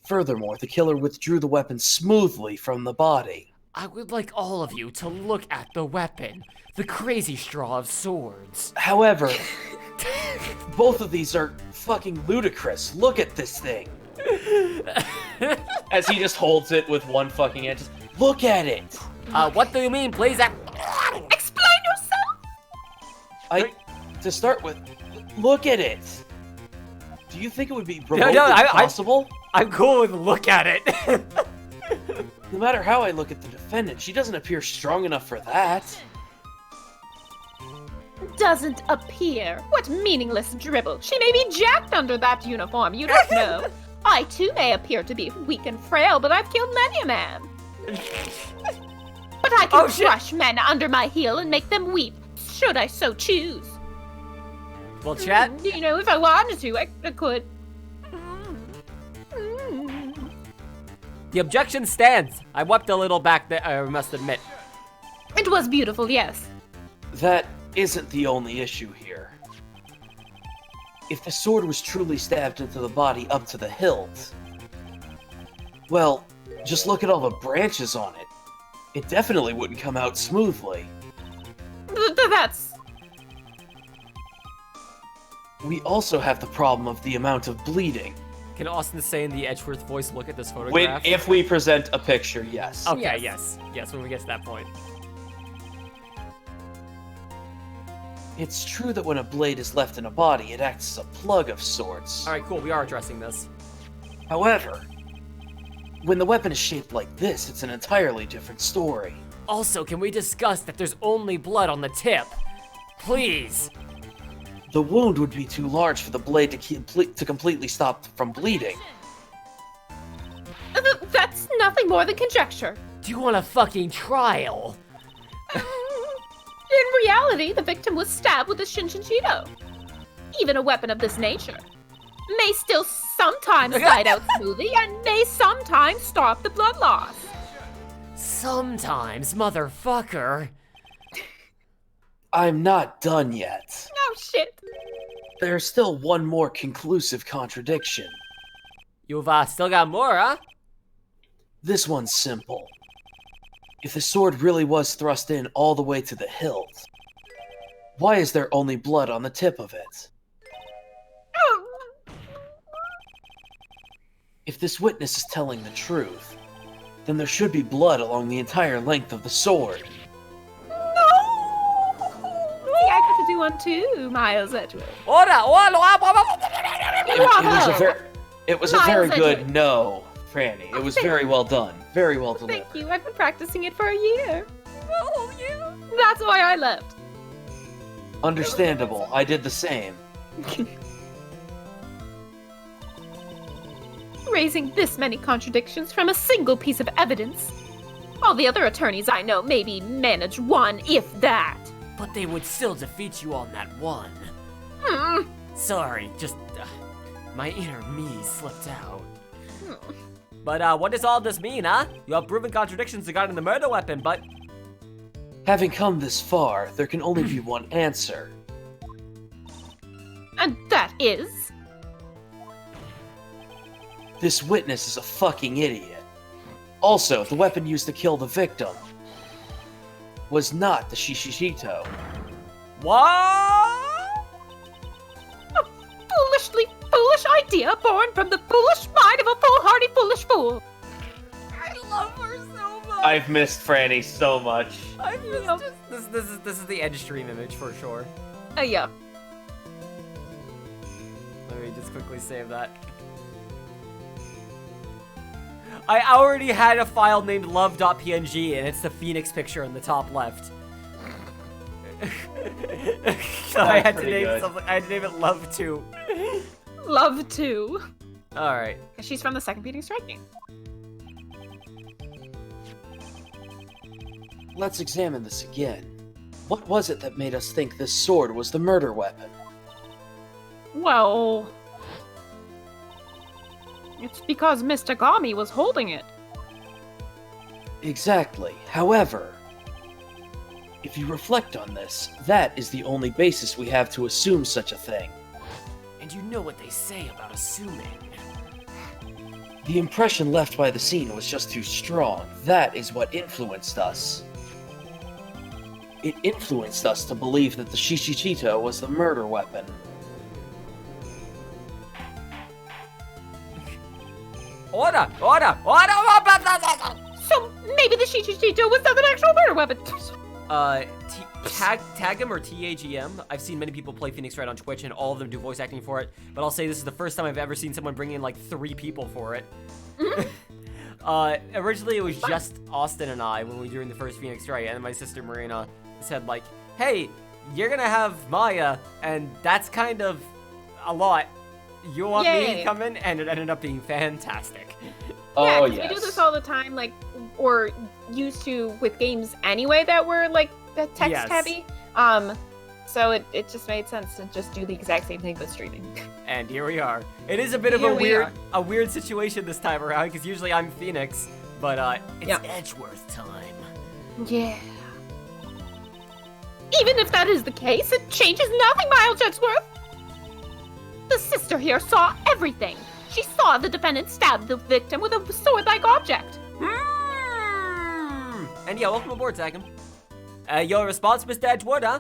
Furthermore, the killer withdrew the weapon smoothly from the body. I would like all of you to look at the weapon. The crazy straw of swords. However, both of these are fucking ludicrous. Look at this thing. As he just holds it with one fucking hand. Just, Look at it. What do you mean, please? Explain yourself! To start with, look at it. Do you think it would be No, remotely possible? I'm cool with look at it. No matter how I look at the defendant, she doesn't appear strong enough for that. Doesn't appear. What meaningless dribble. She may be jacked under that uniform, you don't know. I too may appear to be weak and frail, but I've killed many a man. But I can crush men under my heel and make them weep, should I so choose. Well, chat. You know, if I wanted to, I could. The objection stands. I wept a little back there, I must admit. It was beautiful, yes. That isn't the only issue here. If the sword was truly stabbed into the body up to the hilt, well, just look at all the branches on it. It definitely wouldn't come out smoothly. That's... We also have the problem of the amount of bleeding. Can Austin say in the Edgeworth voice, look at this photograph? if we present a picture, yes. Okay, yes. Yes, when we get to that point. It's true that when a blade is left in a body, it acts as a plug of sorts. Alright, cool. We are addressing this. However, when the weapon is shaped like this, it's an entirely different story. Also, can we discuss that there's only blood on the tip? Please. The wound would be too large for the blade to completely stop from bleeding. That's nothing more than conjecture. Do you want a fucking trial? In reality, the victim was stabbed with a shinshinchito. Even a weapon of this nature may still sometimes slide out smoothly and may sometimes stop the blood loss. Sometimes, motherfucker. I'm not done yet. Oh shit. There's still one more conclusive contradiction. You've still got more, huh? This one's simple. If the sword really was thrust in all the way to the hilt, why is there only blood on the tip of it? If this witness is telling the truth, then there should be blood along the entire length of the sword. See, I got to do one too, Miles Edgeworth. It was a very good no, Franny. It was very well done. Very well delivered. Thank you. I've been practicing it for a year. Oh, yeah. That's why I left. Understandable. I did the same. Raising this many contradictions from a single piece of evidence. All the other attorneys I know maybe manage one, if that. But they would still defeat you on that one. Sorry, just... My inner me slipped out. But what does all this mean, huh? You have proven contradictions regarding the murder weapon, but... Having come this far, there can only be one answer. And that is? This witness is a fucking idiot. Also, the weapon used to kill the victim was not the Shishishito. What? A foolishly foolish idea born from the foolish mind of a foolhardy foolish fool. I love her so much. I've missed Franny so much. I've missed this is the Edge stream image for sure. Yeah. Let me just quickly save that. I already had a file named love.png and it's the Phoenix picture in the top left. So I had to name something. I had to name it Love 2. Love 2. Alright. She's from the second Phoenix Wright game. Let's examine this again. What was it that made us think this sword was the murder weapon? Well... it's because Mr. Gami was holding it. Exactly. However, if you reflect on this, that is the only basis we have to assume such a thing. And you know what they say about assuming. The impression left by the scene was just too strong. That is what influenced us. It influenced us to believe that the Shishichito was the murder weapon. Order! So maybe the Shichichito was not an actual murder weapon. Tagem or TAGM. I've seen many people play Phoenix Wright on Twitch and all of them do voice acting for it, but I'll say this is the first time I've ever seen someone bring in like 3 people for it. Originally it was just Austin and I when we were doing the first Phoenix Wright, and then my sister Marina said like, hey, you're gonna have Maya, and that's kind of a lot. You want me to come in? And it ended up being fantastic. Oh, yeah, we do this all the time, like, or used to with games anyway that were like text heavy. So it just made sense to just do the exact same thing with streaming. And here we are. It is a bit of a weird situation this time around, because usually I'm Phoenix, but it's Edgeworth time. Yeah. Even if that is the case, it changes nothing, Miles Edgeworth. The sister here saw everything. She saw the defendant stab the victim with a sword-like object. And yeah, welcome aboard, Tagem. Your response, Mr. Edgeworth, huh?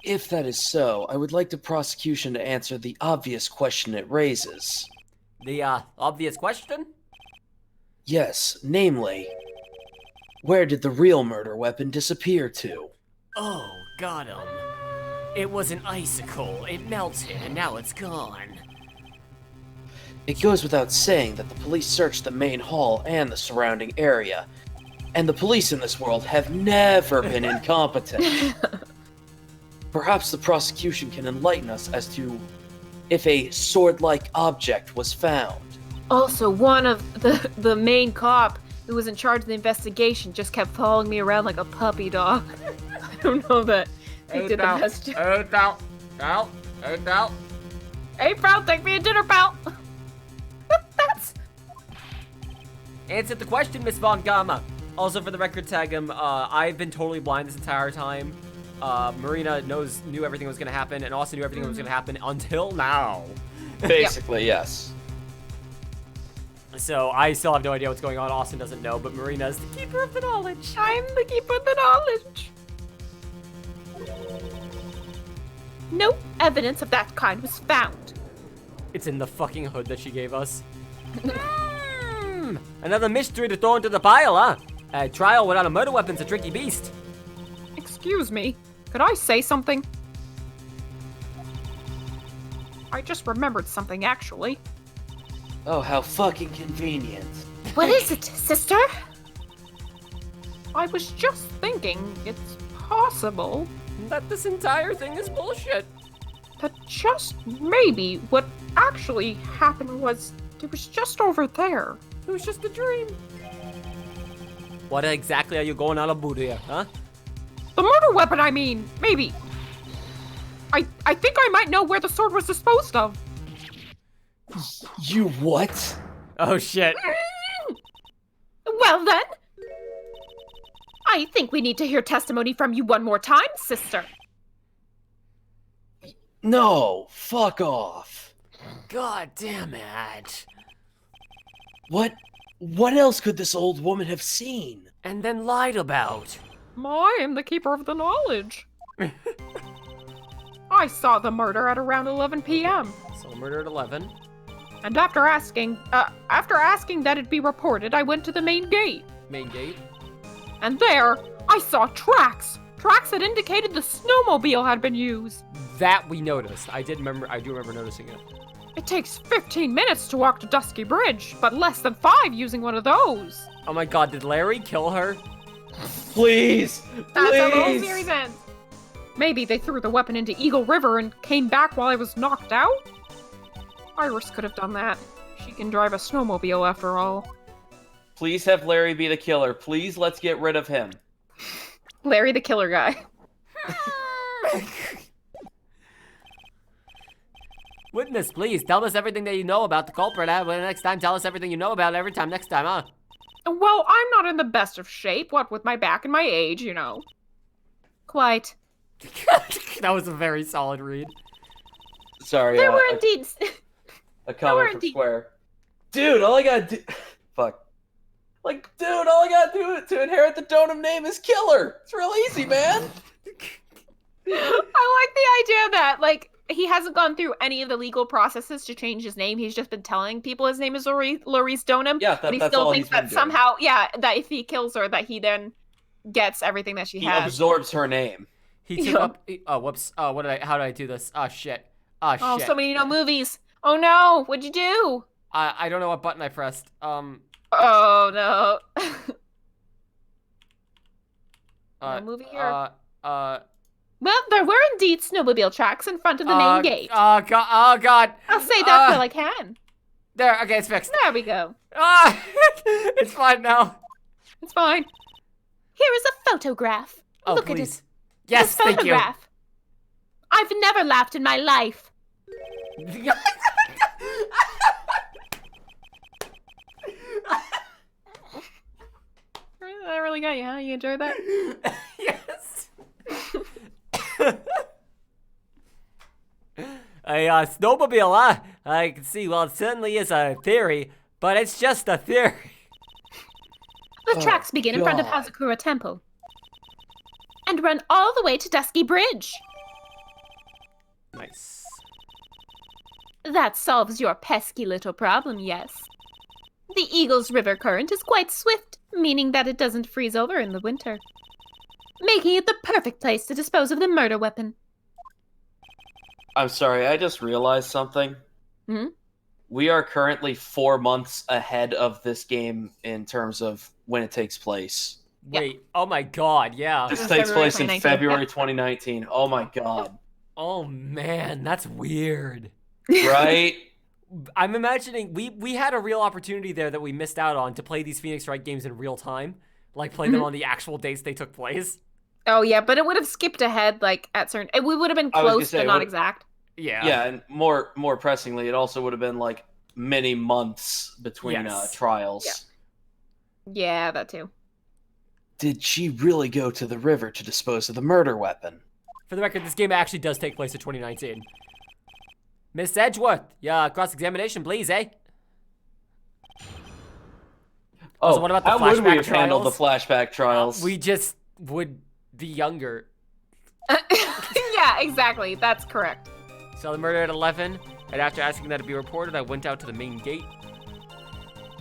If that is so, I would like the prosecution to answer the obvious question it raises. The obvious question? Yes, namely, where did the real murder weapon disappear to? Oh, got him. It was an icicle. It melted, and now it's gone. It goes without saying that the police searched the main hall and the surrounding area, and the police in this world have never been incompetent. Perhaps the prosecution can enlighten us as to if a sword-like object was found. Also, one of the main cop who was in charge of the investigation just kept following me around like a puppy dog. I don't know that he did the best job. Hey, pal, take me a dinner, pal. That's... Answer the question, Miss Von Gamma. Also, for the record, Tagem, I've been totally blind this entire time. Marina knew everything was gonna happen, and Austin knew everything was gonna happen until now. Basically, yes. So I still have no idea what's going on. Austin doesn't know, but Marina's the keeper of the knowledge. I'm the keeper of the knowledge. No evidence of that kind was found. It's in the fucking hood that she gave us. Another mystery to throw into the pile, huh? A trial without a murder weapon's a tricky beast. Excuse me, could I say something? I just remembered something, actually. Oh, how fucking convenient. What is it, sister? I was just thinking it's possible That this entire thing is bullshit. that just maybe what actually happened was it was just over there. It was just a dream. What exactly are you going on about here, huh? The murder weapon, I mean, maybe. I think I might know where the sword was disposed of. You what? Oh shit. Well then, I think we need to hear testimony from you one more time, sister. No, fuck off. God damn it. What else could this old woman have seen? And then lied about. I am the keeper of the knowledge. I saw the murder at around 11 p.m. So murder at 11. And after asking that it be reported, I went to the main gate. Main gate. And there, I saw tracks. Tracks that indicated the snowmobile had been used. That we noticed. I do remember noticing it. It takes 15 minutes to walk to Dusky Bridge, but less than 5 using one of those. Oh my god, did Larry kill her? Please! That's how the whole Please! series ends. Maybe they threw the weapon into Eagle River and came back while I was knocked out? Iris could have done that. She can drive a snowmobile after all. Please have Larry be the killer. Please, let's get rid of him. Larry the killer guy. Witness, please, tell us everything that you know about the culprit. Next time, tell us everything you know about it every time next time, huh? Well, I'm not in the best of shape, what with my back and my age, you know. Quite. That was a very solid read. Sorry, There were indeed. a comment from Square. Dude, all I gotta do... Fuck. Like, dude, all I gotta do to inherit the Donum name is Killer. It's real easy, man. I like the idea that, like, he hasn't gone through any of the legal processes to change his name. He's just been telling people his name is Laurice Donum. Yeah, but he that's still all thinks he's been that doing. somehow, that if he kills her, that he then gets everything that she He has. absorbs her name. He took up. Oh, whoops. Oh, how did I do this? Oh, shit. Oh, shit. Oh, so many movies. Oh no, what'd you do? I don't know what button I pressed. Oh no. No movie here. Well, there were indeed snowmobile tracks in front of the main gate. Oh, God. Oh, God. I'll say that while I can. There, okay, it's fixed. There we go. Ah, it's fine now. It's fine. Here is a photograph. Oh, Look please. at it. Yes, This thank you. photograph. I've never laughed in my life. That really got you, huh? You enjoyed that? Yes. A snowmobile, huh? I can see. Well, it certainly is a theory, but it's just a theory. The tracks begin in front of God. Hazakura Temple and run all the way to Dusky Bridge. Nice. That solves your pesky little problem, yes. The Eagles River current is quite swift, meaning that it doesn't freeze over in the winter, making it the perfect place to dispose of the murder weapon. I'm sorry, I just realized something. Hmm? We are currently 4 months ahead of this game in terms of when it takes place. Wait. Oh my God. Yeah. This February takes place in 2019. February 2019. Oh my god. Oh man, that's weird. Right? I'm imagining we had a real opportunity there that we missed out on to play these Phoenix Wright games in real time, like play them on the actual dates they took place. Oh yeah, but it would have skipped ahead, like at certain. We would have been I was gonna close, say, but not what- exact. Yeah. Yeah, and more pressingly, it also would have been like many months between Yes. trials. Yeah. Yeah, that too. Did she really go to the river to dispose of the murder weapon? For the record, this game actually does take place in 2019. Miss Edgeworth, yeah, cross-examination, please, eh? Oh, So what about the how would we flashback have handled the flashback trials? We just would be younger. Yeah, exactly. That's correct. So the murder at 11, and after asking that to be reported, I went out to the main gate.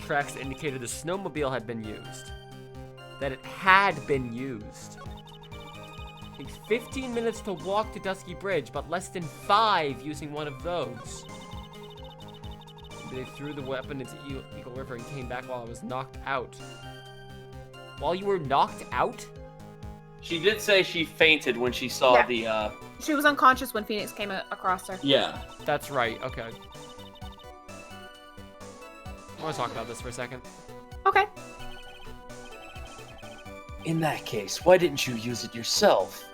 Tracks indicated the snowmobile had been used. That it had been used. Takes 15 minutes to walk to Dusky Bridge, but less than 5 using one of those. They threw the weapon into Eagle River and came back while I was knocked out. While you were knocked out? She did say she fainted when she saw Yeah. the She was unconscious when Phoenix came across her. yeah. That's right, okay. I want to talk about this for a second. Okay. In that case, why didn't you use it yourself?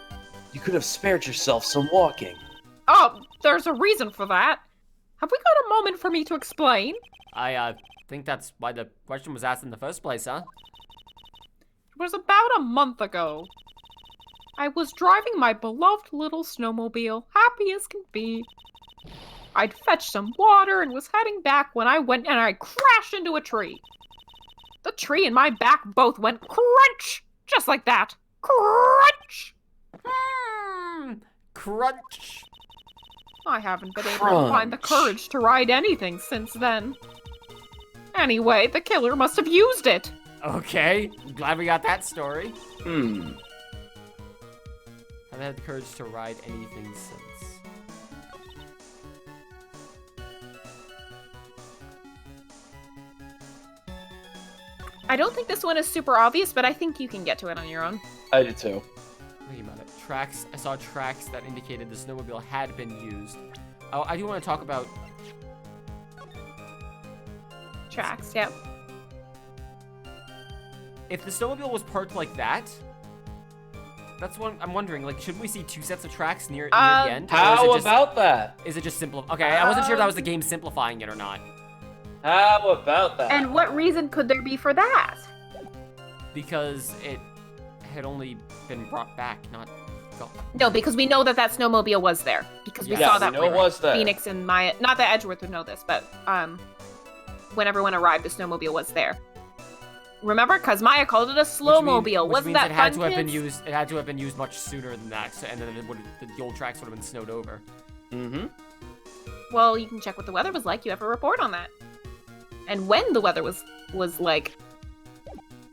You could have spared yourself some walking. there's a reason for that. Have we got a moment for me to explain? I think that's why the question was asked in the first place, huh? It was about a month ago. I was driving my beloved little snowmobile, happy as can be. I'd fetched some water and was heading back when I went and I crashed into a tree. The tree and my back both went crunch! Just like that. Crunch! Crunch. I haven't been able to find the courage to ride anything since then. Anyway, the killer must have used it. Okay, glad we got that story. Hmm. Haven't had the courage to ride anything since. I don't think this one is super obvious, but I think you can get to it on your own. I did too. Thinking about it. Tracks. I saw tracks that indicated the snowmobile had been used. Oh, I do want to talk about Tracks, yep. if the snowmobile was parked like that. That's what I'm wondering. Like, should we see two sets of tracks near the end? How about that? Is it just simple? Okay, I wasn't sure if that was the game simplifying it or not. How about that? And what reason could there be for that? Because it had only been brought back, not gone. No, because we know that that snowmobile was there. Because we saw that we know it was there. Phoenix and Maya, not that Edgeworth would know this, but when everyone arrived, the snowmobile was there. Remember? Because Maya called it a slowmobile. Wasn't that fun, kids? It had to have been used much sooner than that, so, and then the old tracks would have been snowed over. Mm-hmm. Well, you can check what the weather was like. You have a report on that. And when the weather was like.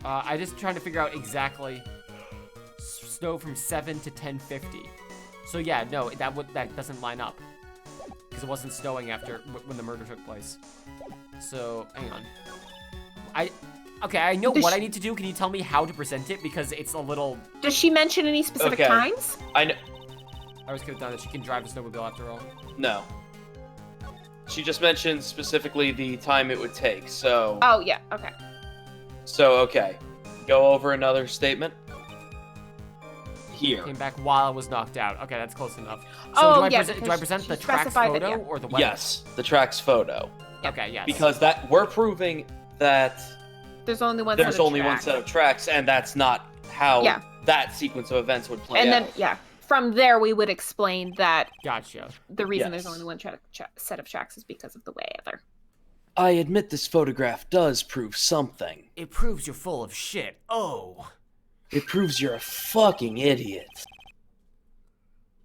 I just trying to figure out exactly snow from 7 to 10:50. So yeah, no, that doesn't line up because it wasn't snowing after when the murder took place. So hang on, I know what I need to do. Can you tell me how to present it, because it's a little. Does she mention any specific times? I know. I was could have done that. She can drive a snowmobile after all. No. She just mentioned specifically the time it would take, so... Oh, yeah, okay. So, okay. Go over another statement. Here. Came back while I was knocked out. Okay, that's close enough. So Oh, do I present the track's photo or the weather? Yes, the track's photo. Okay, yes. Because we're proving that there's only one set of tracks, and that's not how that sequence of events would play out. And then, from there, we would explain that Gotcha. the reason there's only one set of tracks is because of the weather. I admit this photograph does prove something. It proves you're full of shit. Oh. It proves you're a fucking idiot.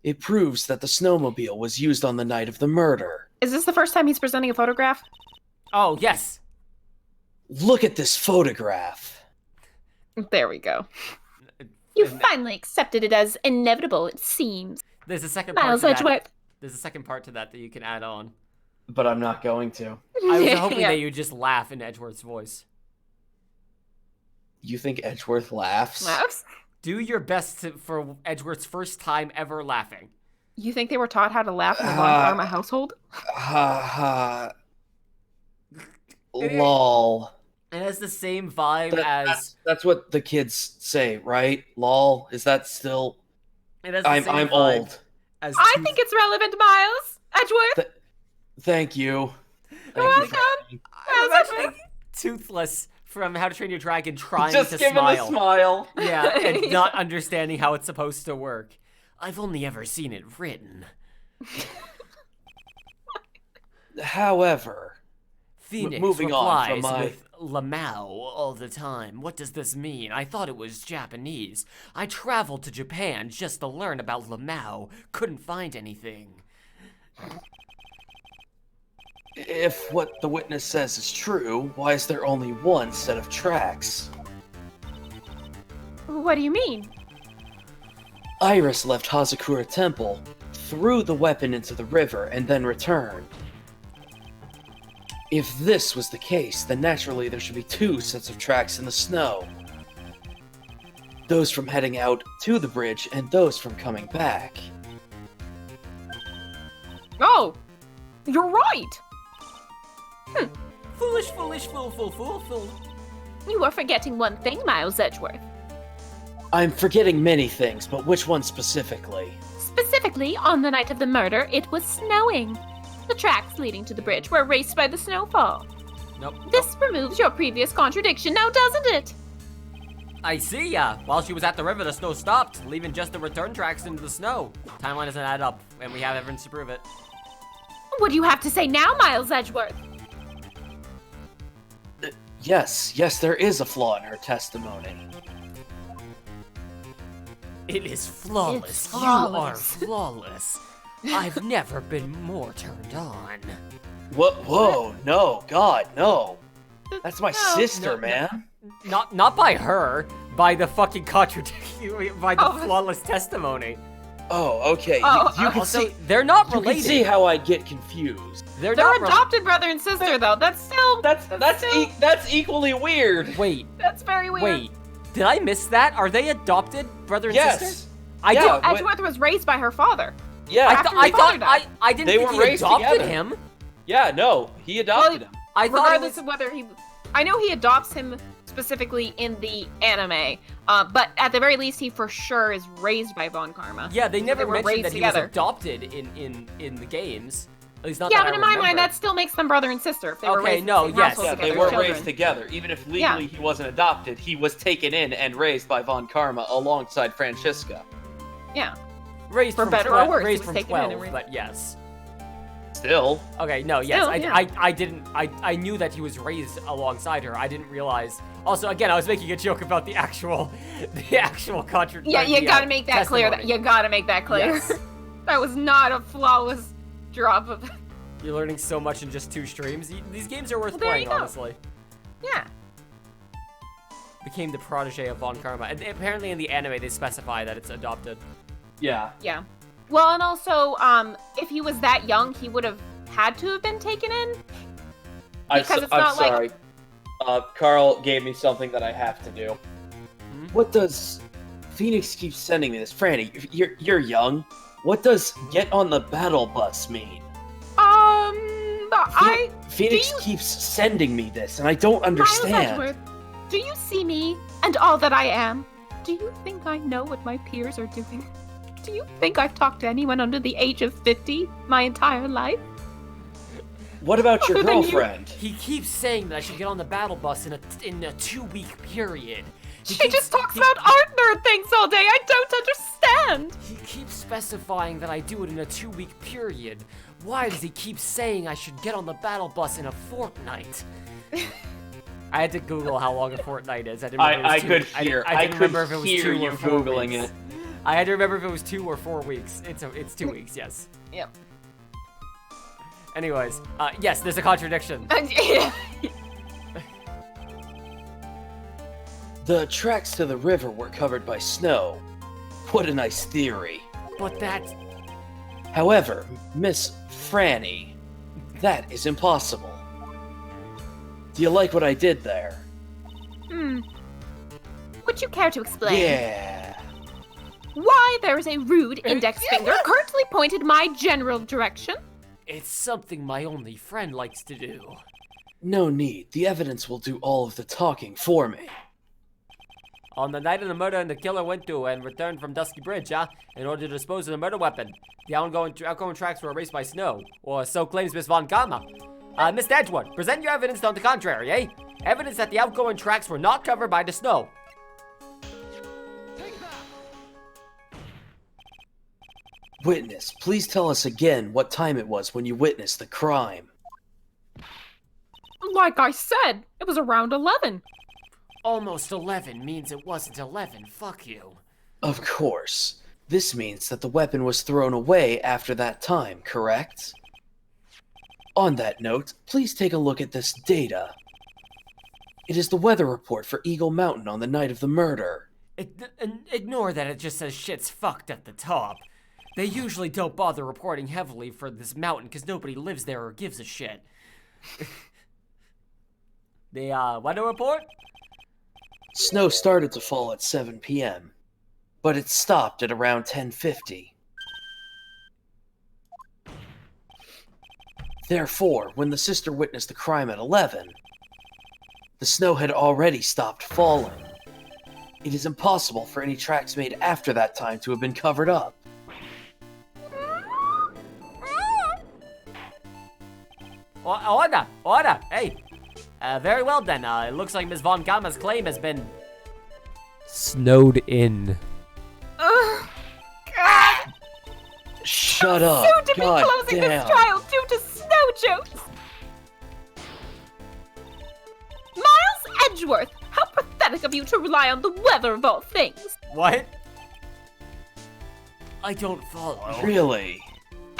It proves that the snowmobile was used on the night of the murder. Is this the first time he's presenting a photograph? Oh, yes. Look at this photograph. There we go. You finally accepted it as inevitable, it seems. There's a second part Miles to Edgeworth. that. There's a second part to that you can add on. But I'm not going to. I was hoping that you'd just laugh in Edgeworth's voice. You think Edgeworth laughs? Laughs? Do your best for Edgeworth's first time ever laughing. You think they were taught how to laugh in the Von Karma household? Ha ha. Lol. It has the same vibe as... That's what the kids say, right? Lol. Is that still... It has the same I'm vibe old. As I think it's relevant, Miles. Edgeworth. Thank you. You're welcome. I'm imagining Toothless from How to Train Your Dragon trying just to giving smile. a smile. Yeah, and not understanding how it's supposed to work. I've only ever seen it written. However... Phoenix moving replies on from my... with Lamau all the time. What does this mean? I thought it was Japanese. I traveled to Japan just to learn about Lamau. Couldn't find anything. If what the witness says is true, why is there only one set of tracks? What do you mean? Iris left Hazakura Temple, threw the weapon into the river, and then returned. If this was the case, then naturally there should be two sets of tracks in the snow. Those from heading out to the bridge, and those from coming back. Oh! You're right! Foolish, foolish, fool. You are forgetting one thing, Miles Edgeworth. I'm forgetting many things, but which one specifically? Specifically, on the night of the murder, it was snowing. The tracks leading to the bridge were erased by the snowfall. Nope. This removes your previous contradiction now, doesn't it? I see ya. While she was at the river, the snow stopped, leaving just the return tracks into the snow. Timeline doesn't add up, and we have evidence to prove it. What do you have to say now, Miles Edgeworth? Yes, there is a flaw in her testimony. It is flawless. It's flawless. You are flawless. I've never been more turned on. Whoa, no, God, no. That's my No, sister, no, man. Not by her, by the fucking contradiction, by the Oh. flawless testimony. Oh, okay. Oh, you can Also, see. they're not You related. can see how I get confused. They're They're not adopted brother and sister, though. That's still. That's equally weird. Wait, That's very weird. wait. Did I miss that? Are they adopted brother and Yes. sister? I Yeah. did. What- Edgeworth was raised by her father. Yeah. After his father died. I didn't They think were he raised adopted together. him. Yeah. No, he adopted him. I thought it Regardless was. of whether he. I know he adopts him specifically in the anime, but at the very least, he for sure is raised by Von Karma. Yeah, they never They were mentioned raised that he together. was adopted in the games. At least not Yeah, that but I in my mind, remember. that still makes them brother and sister. If they were Okay, raised no, in the same yes. household Yeah, together they as were children. raised together. Even if legally Yeah. he wasn't adopted, he was taken in and raised by Von Karma alongside Francisca. Yeah. raised for from better or worse, he raised was from taken in and 12, raised- but yes. Still. Okay, no, yes, Still, I, yeah. I didn't, I knew that he was raised alongside her. I didn't realize. Also, again, I was making a joke about the actual contradiction. Yeah, you gotta make that clear. That you gotta make that clear. Yes. That was not a flawless drop of. You're learning so much in just 2 streams. These games are worth Well, there playing, you go. honestly. Yeah. Became the protege of Von Karma. And apparently in the anime they specify that it's adopted. Yeah. Yeah. Well, and also, if he was that young, he would have had to have been taken in. Because it's I'm not like- sorry. Carl gave me something that I have to do. What does Phoenix keeps sending me this? Franny, you're young. What does get on the battle bus mean? Phoenix do you- keeps sending me this, and I don't Miles understand. Edgeworth, do you see me and all that I am? Do you think I know what my peers are doing? Do you think I've talked to anyone under the age of 50 my entire life? What about your Other than you. girlfriend? He keeps saying that I should get on the battle bus in a 2-week period. He She keeps- just talks he- about art nerd things all day. I don't understand. He keeps specifying that I do it in a 2-week period. Why does he keep saying I should get on the battle bus in a fortnight? I had to Google how long a fortnight is. I didn't remember I it was could two, hear. I I didn't could remember if it was hear 2 you or 4 Googling weeks. it. I had to remember if it was 2 or 4 weeks. It's 2 weeks, yes. Yep. Anyways, yes, there's a contradiction. The tracks to the river were covered by snow. What a nice theory. But that... However, Miss Franny, that is impossible. Do you like what I did there? Would you care to explain Yeah. why there is a rude index finger currently pointed my general direction? It's something my only friend likes to do. No need. The evidence will do all of the talking for me. On the night of the murder, the killer went to and returned from Dusky Bridge, in order to dispose of the murder weapon. The outgoing tracks were erased by snow, or so claims Miss Von Karma. Miss Edgeworth, present your evidence on the contrary, eh? Evidence that the outgoing tracks were not covered by the snow. Witness, please tell us again what time it was when you witnessed the crime. Like I said, it was around 11. Almost 11 means it wasn't 11, fuck you. Of course. This means that the weapon was thrown away after that time, correct? On that note, please take a look at this data. It is the weather report for Eagle Mountain on the night of the murder. Ignore that it just says shit's fucked at the top. They usually don't bother reporting heavily for this mountain because nobody lives there or gives a shit. The weather report? Snow started to fall at 7 p.m., but it stopped at around 10:50. Therefore, when the sister witnessed the crime at 11, the snow had already stopped falling. It is impossible for any tracks made after that time to have been covered up. Order! Hey! Very well then, it looks like Ms. Von Gamma's claim has been... snowed in. God! Shut up! Soon to be God closing damn. this trial due to snow jokes! Miles Edgeworth, how pathetic of you to rely on the weather of all things! What? I don't follow. Really?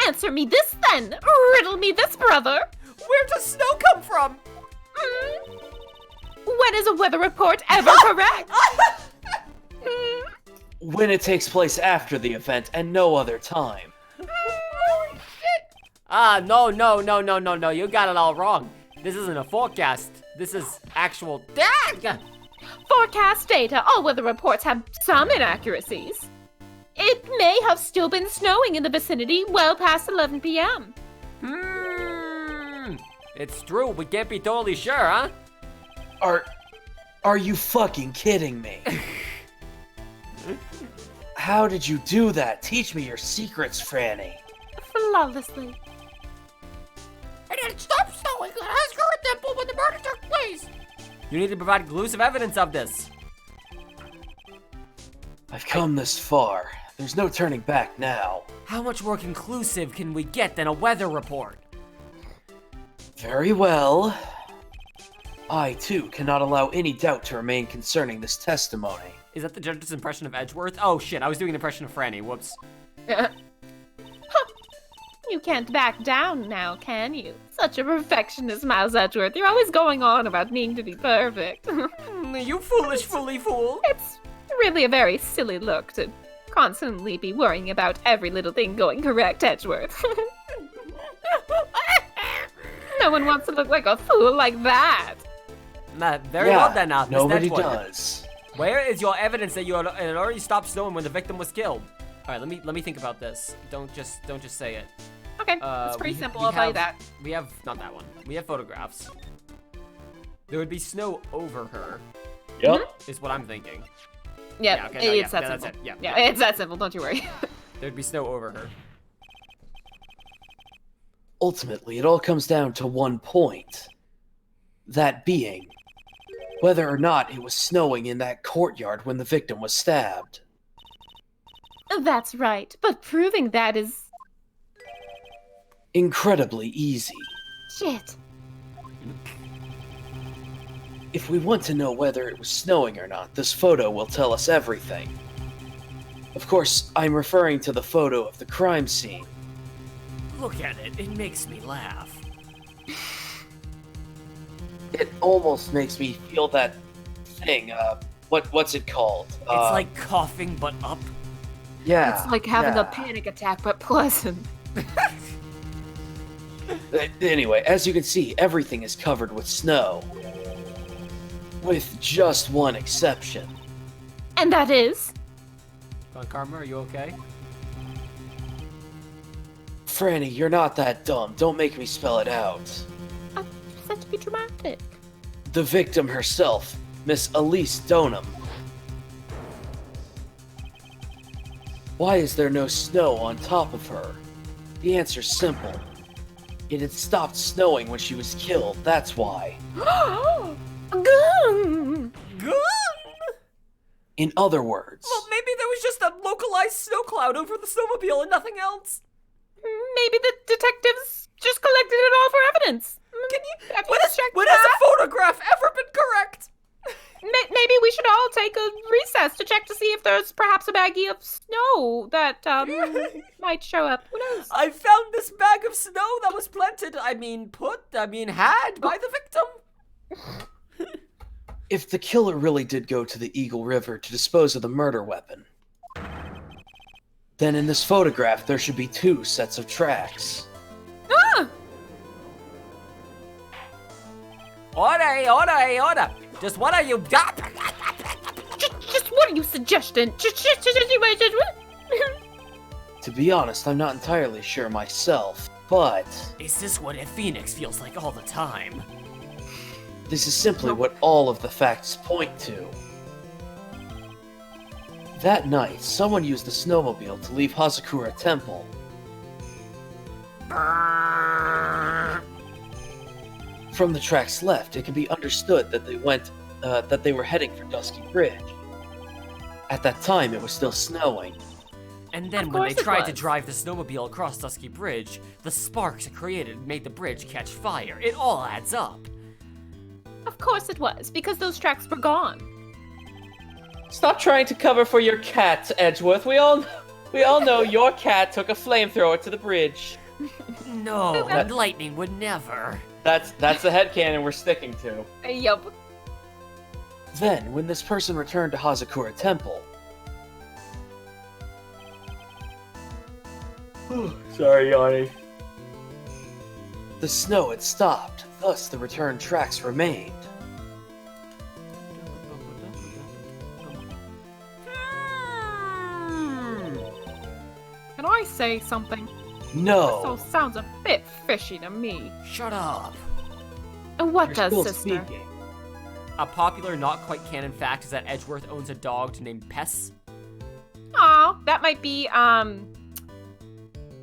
Answer me this then! Riddle me this, brother! Where does snow come from? When is a weather report ever correct? When it takes place after the event and no other time. Holy shit! No, you got it all wrong. This isn't a forecast. This is actual... Forecast data, all weather reports have some inaccuracies. It may have still been snowing in the vicinity well past 11 p.m. It's true, we can't be totally sure, huh? Are you fucking kidding me? How did you do that? Teach me your secrets, Franny. Flawlessly. And it stopped snowing at Asgard Temple when the murder took place. You need to provide conclusive evidence of this. I've come this far. There's no turning back now. How much more conclusive can we get than a weather report? Very well. I, too, cannot allow any doubt to remain concerning this testimony. Is that the judge's impression of Edgeworth? Oh shit, I was doing an impression of Franny, whoops. You can't back down now, can you? Such a perfectionist, Miles Edgeworth. You're always going on about needing to be perfect. You foolish fool. It's really a very silly look to constantly be worrying about every little thing going correct, Edgeworth. No one wants to look like a fool like that. Very well then, Mr. Nobody Edgeworth. does. Where is your evidence that it had already stopped snowing when the victim was killed? All right, let me think about this. Don't just say it. Okay, it's pretty simple. I'll tell you that. We have not that one. We have photographs. There would be snow over her. Yep. Is what I'm thinking. Yeah, okay, no, it's that that's simple. it. Yeah, it's that simple. Don't you worry. There'd be snow over her. Ultimately, it all comes down to one point. That being, whether or not it was snowing in that courtyard when the victim was stabbed. That's right, but proving that is... incredibly easy. Shit. If we want to know whether it was snowing or not, this photo will tell us everything. Of course, I'm referring to the photo of the crime scene. Look at it. It makes me laugh. It almost makes me feel that thing, what's it called? It's like coughing, but up. Yeah. It's like having a panic attack, but pleasant. Anyway, as you can see, everything is covered with snow. With just one exception. And that is? Von Karma, are you okay? Franny, you're not that dumb. Don't make me spell it out. I'm said to be dramatic. The victim herself, Miss Elise Donham. Why is there no snow on top of her? The answer's simple. It had stopped snowing when she was killed, that's why. Gum! In other words... Well, maybe there was just a localized snow cloud over the snowmobile and nothing else. Maybe the detectives just collected it all for evidence. When has a photograph ever been correct? Maybe we should all take a recess to check to see if there's perhaps a baggie of snow that might show up. Who knows? I found this bag of snow that was planted, had by the victim. If the killer really did go to the Eagle River to dispose of the murder weapon, then in this photograph there should be 2 sets of tracks. Ah! Order! Just what are you... Just what are you suggesting? To be honest, I'm not entirely sure myself, but... Is this what a phoenix feels like all the time? This is simply what all of the facts point to. That night, someone used the snowmobile to leave Hazakura Temple. From the tracks left, it can be understood that they were heading for Dusky Bridge. At that time, it was still snowing. And then when they tried to drive the snowmobile across Dusky Bridge, the sparks it created made the bridge catch fire. It all adds up. Of course it was, because those tracks were gone. Stop trying to cover for your cat, Edgeworth. We all know your cat took a flamethrower to the bridge. No, lightning would never. That's the headcanon we're sticking to. Yup. Then, when this person returned to Hazakura Temple... Sorry, Yanni. The snow had stopped, thus the return tracks remained. Can I say something? No! This all sounds a bit fishy to me. Shut up. And what You're does, still sister? speaking. A popular, not quite canon fact is that Edgeworth owns a dog named Pess. Aw, that might be,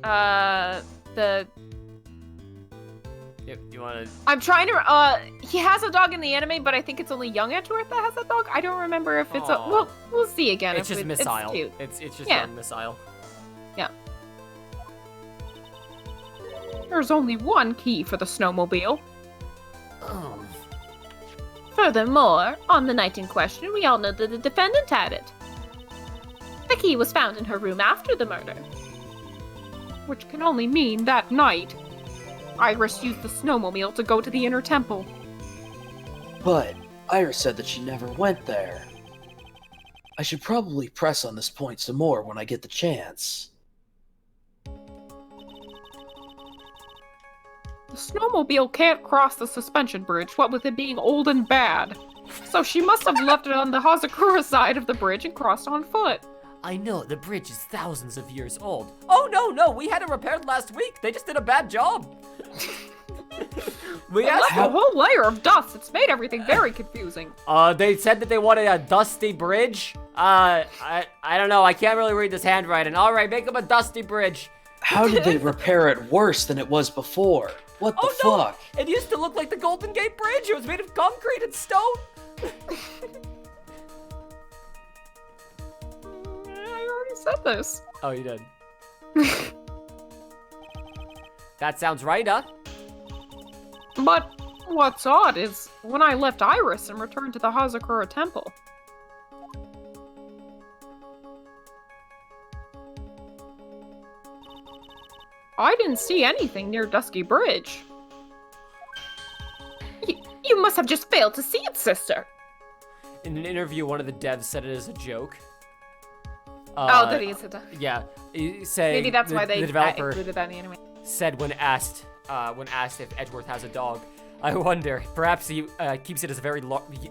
the... You wanna... I'm trying to, he has a dog in the anime, but I think it's only young Edgeworth that has a dog. I don't remember if it's Aw. well, we'll see again. It's if just Missile. It's cute. It's just Yeah. young Missile. Yeah. There's only one key for the snowmobile. Oh. Furthermore, on the night in question, we all know that the defendant had it. The key was found in her room after the murder. Which can only mean that night, Iris used the snowmobile to go to the inner temple. But Iris said that she never went there. I should probably press on this point some more when I get the chance. The snowmobile can't cross the suspension bridge, what with it being old and bad. So she must have left it on the Hazakura side of the bridge and crossed on foot. I know, the bridge is thousands of years old. Oh, no, we had it repaired last week. They just did a bad job. We asked a whole layer of dust. It's made everything very confusing. They said that they wanted a dusty bridge. I don't know. I can't really read this handwriting. All right, make them a dusty bridge. How did they repair it worse than it was before? What the fuck? It used to look like the Golden Gate Bridge. It was made of concrete and stone. I already said this. Oh, you did. That sounds right, huh? But what's odd is when I left Iris and returned to the Hazakura temple, I didn't see anything near Dusky Bridge. You must have just failed to see it, sister. In an interview, one of the devs said it as a joke. That he said that. Yeah, he said Maybe that's why they the developer included that in the anime. said when asked if Edgeworth has a dog, I wonder. Perhaps he keeps it as a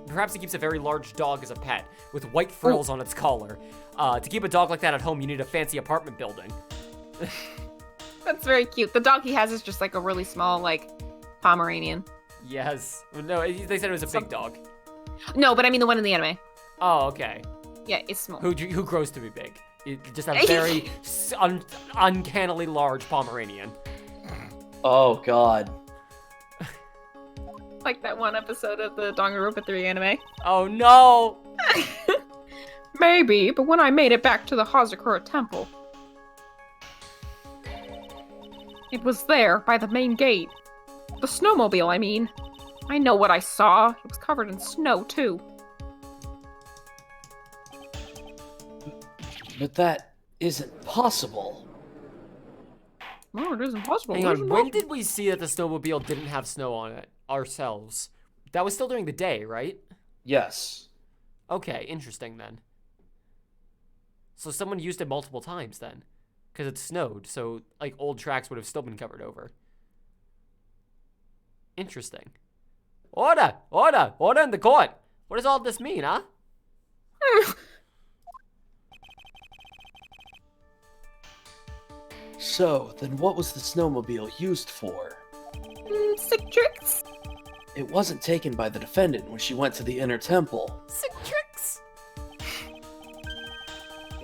perhaps he keeps a very large dog as a pet with white frills on its collar. To keep a dog like that at home, you need a fancy apartment building. That's very cute. The dog he has is just like a really small, like, Pomeranian. Yes. No, they said it was a big dog. No, but I mean the one in the anime. Oh, okay. Yeah, it's small. Who grows to be big? Just a very uncannily large Pomeranian. Oh, God. Like that one episode of the Danganronpa 3 anime. Oh, no! Maybe, but when I made it back to the Hazakura temple, it was there by the main gate. The snowmobile, I mean. I know what I saw. It was covered in snow, too. But that isn't possible. No, it isn't possible. Hang on, when did we see that the snowmobile didn't have snow on it ourselves? That was still during the day, right? Yes. Okay, interesting then. So someone used it multiple times then. Because it snowed, so like old tracks would have still been covered over. Interesting. Order in the court. What does all this mean, huh? So, then what was the snowmobile used for? Sick tricks? It wasn't taken by the defendant when she went to the inner temple. Sick tricks.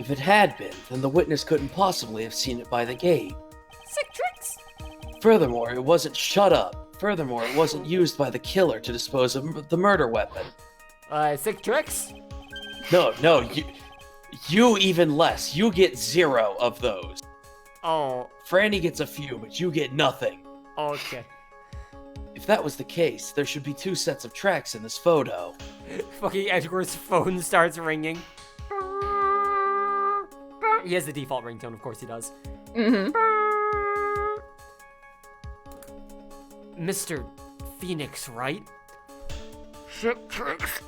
If it had been, then the witness couldn't possibly have seen it by the gate. Sick tricks! Furthermore, it wasn't shut up. Furthermore, it wasn't used by the killer to dispose of the murder weapon. Sick tricks? No, you even less. You get 0 of those. Oh. Franny gets a few, but you get nothing. Okay. If that was the case, there should be 2 sets of tracks in this photo. Fucking Edgeworth's phone starts ringing. He has the default ringtone, of course he does. Mm-hmm. Mr. Phoenix, right? Shit tricks.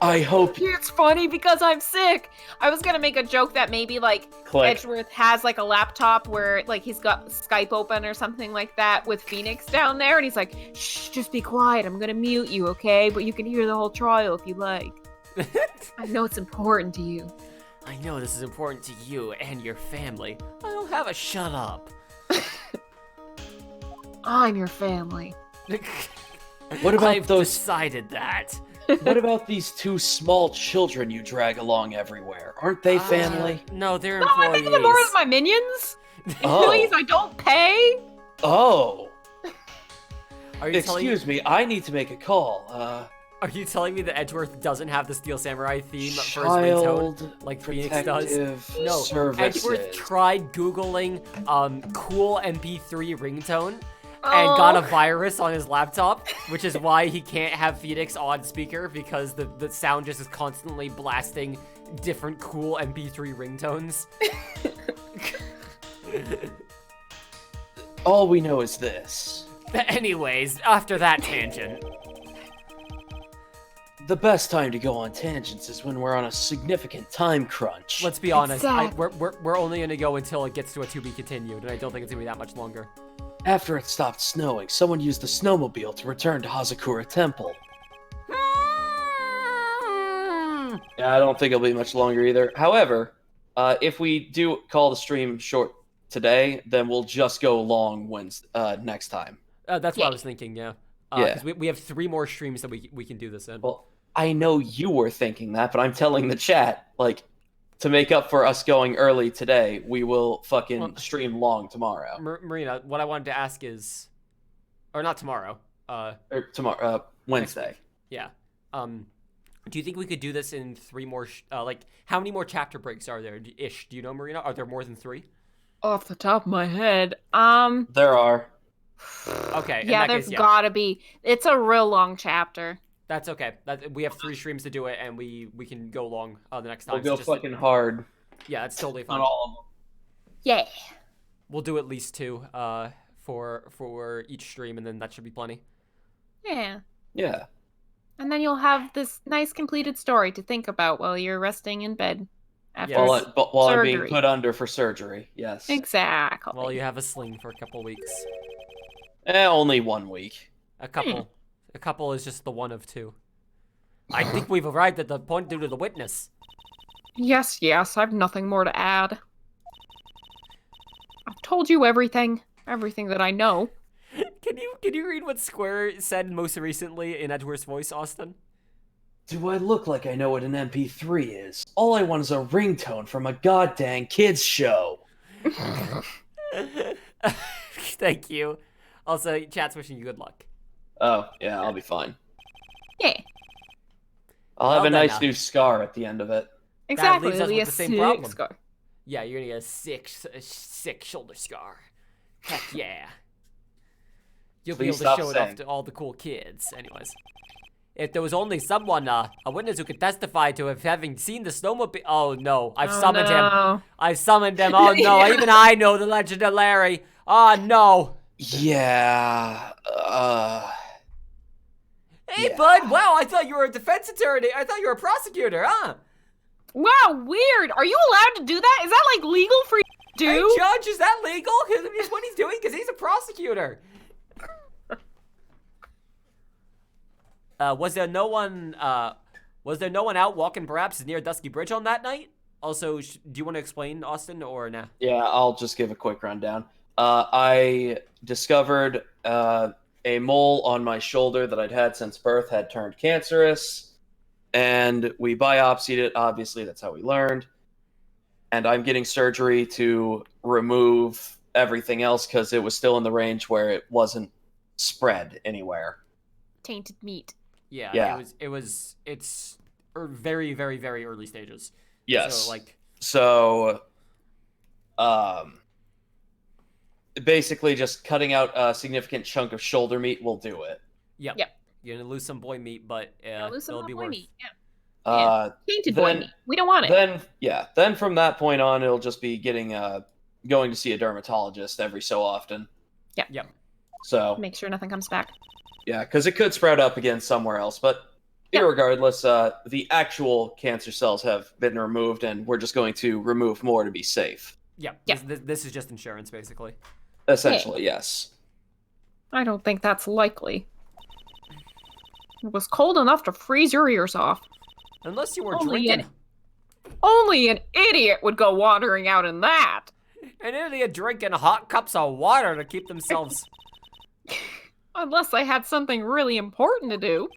I hope It's funny because I'm sick. I was gonna make a joke that maybe like Click. Edgeworth has like a laptop where like he's got Skype open or something like that with Phoenix down there, and he's like, "Shh, just be quiet. I'm gonna mute you, okay? But you can hear the whole trial if you like. I know it's important to you." I know this is important to you and your family. I don't have a shut up. I'm your family. What about I've those? decided that. What about these 2 small children you drag along everywhere? Aren't they family? No, they're No, I employees. think of them more as my minions. Oh. Employees I don't pay. Oh, Are you telling me? excuse me. I need to make a call. Are you telling me that Edgeworth doesn't have the Steel Samurai theme for his ringtone Child like Phoenix does? Protective No, Services. Edgeworth tried Googling cool MP3 ringtone and got a virus on his laptop, which is why he can't have Phoenix on speaker, because the sound just is constantly blasting different cool MP3 ringtones. All we know is this. Anyways, after that tangent. The best time to go on tangents is when we're on a significant time crunch. Let's be honest, Exactly. we're only gonna go until it gets to a to be continued, and I don't think it's gonna be that much longer. After it stopped snowing, someone used the snowmobile to return to Hazakura Temple. Yeah, I don't think it'll be much longer either. However, if we do call the stream short today, then we'll just go long next time. That's what I was thinking, yeah. Yeah. 'Cause we have 3 more streams that we can do this in. Well, I know you were thinking that, but I'm telling the chat, like, to make up for us going early today, we will fucking stream long tomorrow. Marina, what I wanted to ask is, or not tomorrow. Or tomorrow, Wednesday. Yeah. Do you think we could do this in 3 more? Like, how many more chapter breaks are there? Ish. Do you know, Marina? Are there more than 3? Off the top of my head, There are. Okay. in yeah, that there's case, gotta be. It's a real long chapter. That's okay. We have 3 streams to do it, and we can go long the next time. We'll go So just- fucking hard Yeah, it's totally on fine. all of them. Yeah. We'll do at least 2 for each stream, and then that should be plenty. Yeah. Yeah. And then you'll have this nice completed story to think about while you're resting in bed after. Yes. While I'm being Surgery. put under for surgery. Yes. Exactly. Well, you have a sling for a couple weeks. Only 1 week. A couple. A couple is just the one of 2. I think we've arrived at the point due to the witness. Yes, I've nothing more to add. I've told you everything that I know. Can you read what Square said most recently in Edgeworth's voice, Austin? Do I look like I know what an MP3 is? All I want is a ringtone from a goddamn kids show. Thank you. Also, chat's wishing you good luck. Oh, yeah, I'll be fine. Yeah, I'll have Well a then, nice new scar at the end of it. exactly. leaves us It'll be with a the same sick problem. scar. Yeah, you're gonna get a sick shoulder scar. Heck yeah. You'll be able Please to stop show it saying. off to all the cool kids. Anyways. If there was only someone, a witness who could testify to having seen the snowmobile. Oh no, I've summoned him. I've summoned him. Oh no, even I know the legend of Larry. Oh no. Yeah, Hey, Yeah. bud. Wow, I thought you were a defense attorney. I thought you were a prosecutor, huh? Wow, weird. Are you allowed to do that? Is that like legal for you to Hey, do? Judge, is that legal? Is what he's doing? Because he's a prosecutor. Was there no one out walking perhaps near Dusky Bridge on that night? Also, do you want to explain, Austin, or nah? Yeah, I'll just give a quick rundown. I discovered a mole on my shoulder that I'd had since birth had turned cancerous. and we biopsied it. Obviously, that's how we learned. And I'm getting surgery to remove everything else because it was still in the range where it wasn't spread anywhere. Tainted meat. Yeah. It's very, very, very early stages. Yes. So, basically just cutting out a significant chunk of shoulder meat will do it. Yep. You're gonna lose some boy meat, but it'll be worth. Meat. Yeah. Tainted boy meat. We don't want it. Then from that point on, it'll just be going to see a dermatologist every so often. Yep. So make sure nothing comes back. Yeah, because it could sprout up again somewhere else. But irregardless, the actual cancer cells have been removed, and we're just going to remove more to be safe. Yeah. This is just insurance, basically. Essentially, yes. I don't think that's likely. It was cold enough to freeze your ears off. Unless you were drinking. Only an idiot would go wandering out in that. An idiot drinking hot cups of water to keep themselves... Unless they had something really important to do.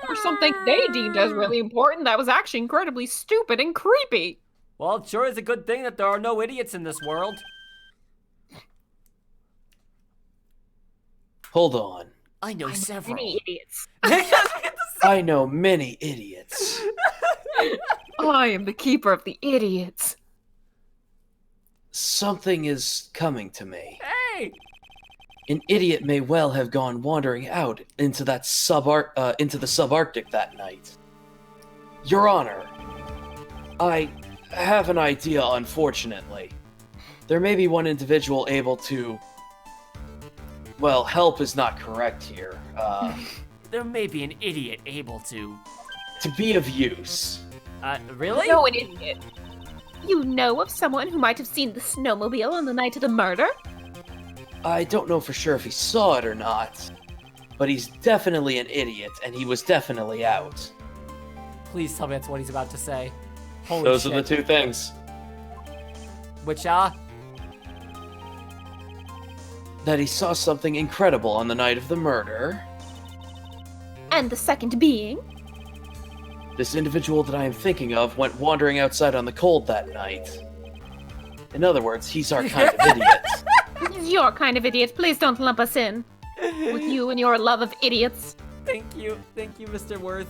Or something they deemed as really important that was actually incredibly stupid and creepy. Well, it sure is a good thing that there are no idiots in this world. Hold on. I know several. Many idiots. I know many idiots. I am the keeper of the idiots. Something is coming to me. Hey! An idiot may well have gone wandering out into that into the subarctic that night. Your Honor, I have an idea, unfortunately. There may be one individual able to... Well, help is not correct here. There may be an idiot able to... To be of use. Really? No, an idiot. You know of someone who might have seen the snowmobile on the night of the murder? I don't know for sure if he saw it or not, but he's definitely an idiot, and he was definitely out. Please tell me that's what he's about to say. Holy Those shit. are the two things. Which are? That he saw something incredible on the night of the murder. And the second being? This individual that I am thinking of went wandering outside on the cold that night. In other words, he's our kind of idiot. He's your kind of idiot. Please don't lump us in. With you and your love of idiots. Thank you, Mr. Worth.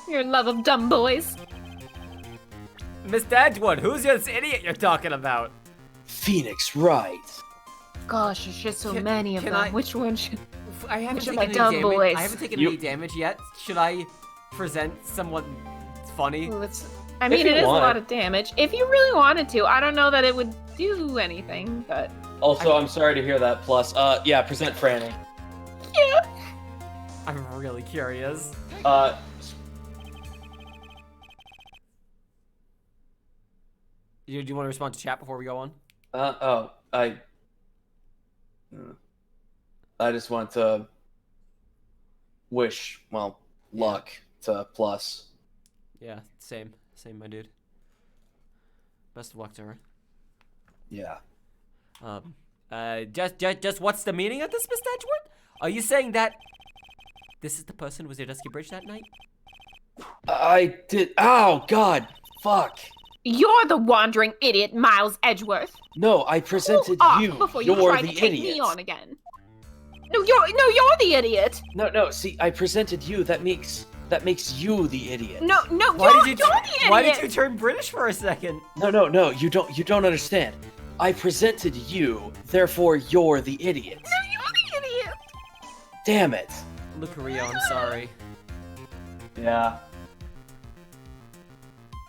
Your love of dumb boys. Mr. Edgewood, who's this idiot you're talking about? Phoenix Wright. Gosh, there's just so many of them. Which one should... I haven't taken my any dumb damage. boys? I haven't taken any damage yet. Should I present someone funny? Ooh, I mean, it is a lot of damage. If you really wanted to, I don't know that it would do anything, but... Also, I'm sorry to hear that. Plus, yeah, present Franny. Yeah. I'm really curious. Do you want to respond to chat before we go on? I just want to wish, well, luck to Plus. Yeah, same, my dude. Best of luck to her. Yeah. Just what's the meaning of this, Mr. Edgewood? Are you saying that this is the person who was at Dusky Bridge that night? I did. Oh, God. Fuck. You're the wandering idiot, Miles Edgeworth. No, I presented you. Before you're try the to take idiot. me on again. No, you're the idiot. No. See, I presented you. That makes you the idiot. No, Why you're did the idiot. Why did you turn British for a second? No. You don't understand. I presented you. Therefore, you're the idiot. No, you're the idiot. Damn it. Lucario, I'm sorry. Yeah.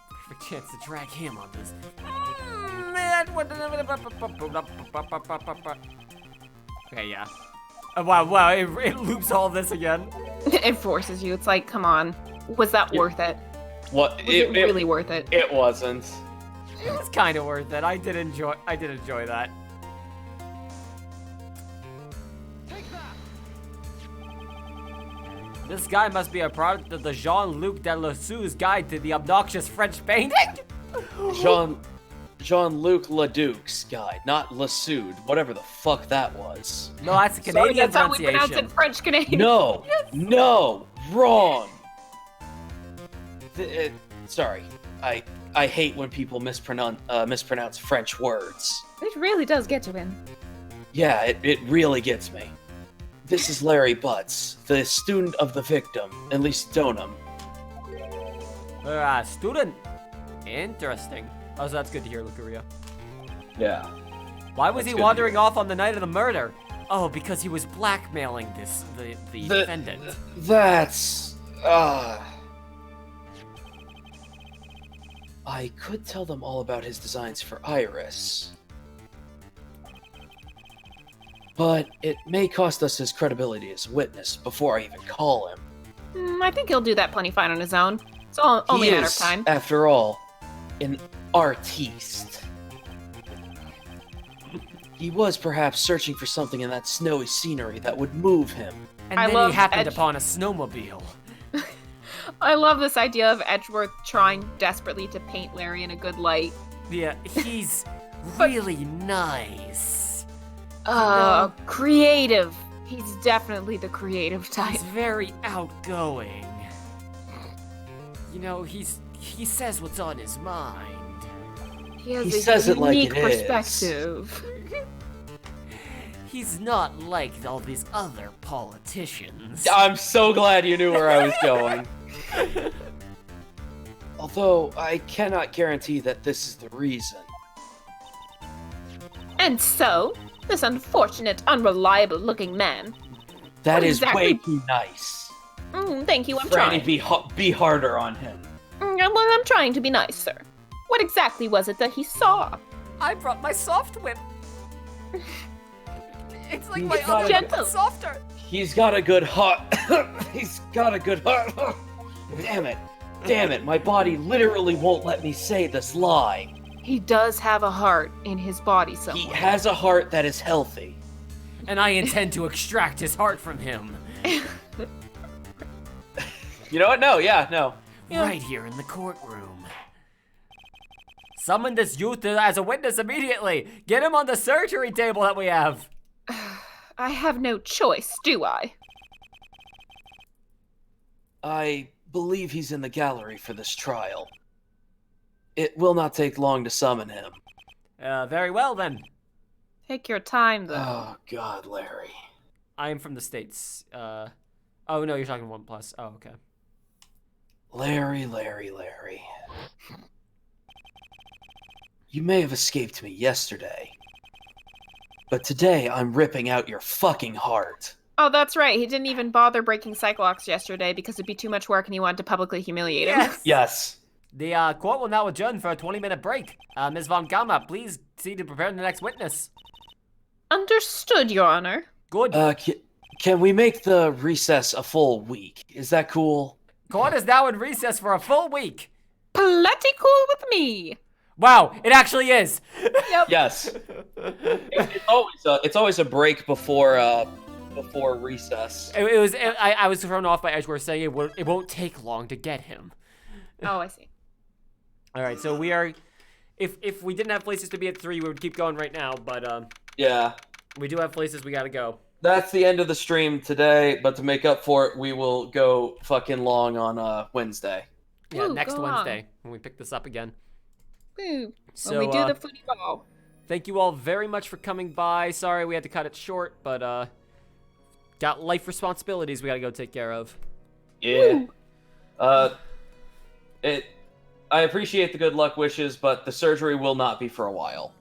Perfect chance to drag him on this. Okay, yeah. Wow, it loops all this again. It forces you. It's like, come on. Was that worth it? What? Was it really worth it? It wasn't. It was kind of worth it. I did enjoy that. This guy must be a product of the Jean-Luc Delassu's guide to the obnoxious French painting. Jean-Luc Leduc's guide, not Lasud, whatever the fuck that was. No, that's a Sorry, Canadian that's how we pronounce pronunciation. it, French Canadian. No, no, wrong. Sorry, I hate when people mispronounce French words. It really does get to him. Yeah, it really gets me. This is Larry Butts, the student of the victim, at least Donum. Student. Interesting. Oh, so that's good to hear, Lucaria. Yeah. Why was That's he good to wandering hear. off on the night of the murder? Oh, because he was blackmailing the defendant. That's... I could tell them all about his designs for Iris. But it may cost us his credibility as a witness before I even call him. I think he'll do that plenty fine on his own. It's only a matter of time. After all, an artiste. He was perhaps searching for something in that snowy scenery that would move him. And I then love he happened Edge- upon a snowmobile. I love this idea of Edgeworth trying desperately to paint Larry in a good light. Yeah, he's really nice. Creative. He's definitely the creative type. He's very outgoing. You know, he says what's on his mind. He has He a says it like unique it is. perspective. He's not like all these other politicians. I'm so glad you knew where I was going. Although, I cannot guarantee that this is the reason. And so, this unfortunate, unreliable-looking man. That is Exactly. way too nice. Thank you, I'm Franny, trying. be harder on him. Well, I'm trying to be nice, sir. What exactly was it that he saw? I brought my soft whip. It's like my He's other whip, gentle. but softer. He's got a good heart. He's got a good heart. Damn it, my body literally won't let me say this lie. He does have a heart in his body somewhere. He has a heart that is healthy. And I intend to extract his heart from him. You know what? No, no. Right here in the courtroom. Summon this youth as a witness immediately. Get him on the surgery table that we have. I have no choice, do I? I believe he's in the gallery for this trial. It will not take long to summon him. Very well then. Take your time, though. Oh, God, Larry. I am from the States. Oh no, you're talking OnePlus. Oh, okay. Larry. You may have escaped me yesterday. But today, I'm ripping out your fucking heart. Oh, that's right. He didn't even bother breaking Cyclops yesterday because it'd be too much work and he wanted to publicly humiliate him. Yes. The court will now adjourn for a 20-minute break. Ms. Von Gamma, please see to prepare the next witness. Understood, Your Honor. Good. Can we make the recess a full week? Is that cool? Court is now in recess for a full week. Plenty cool with me. Wow, it actually is. Yes. It's always a break before recess. I was thrown off by Edgeworth saying it won't take long to get him. Oh, I see. All right, so we are. If we didn't have places to be at 3, we would keep going right now. But Yeah. we do have places we gotta go. That's the end of the stream today, but to make up for it, we will go fucking long on Wednesday. Yeah, Ooh, next go Wednesday when we pick this up again. Woo. So When we do the footy ball. thank you all very much for coming by. Sorry we had to cut it short, but got life responsibilities we gotta go take care of. Yeah. I appreciate the good luck wishes, but the surgery will not be for a while.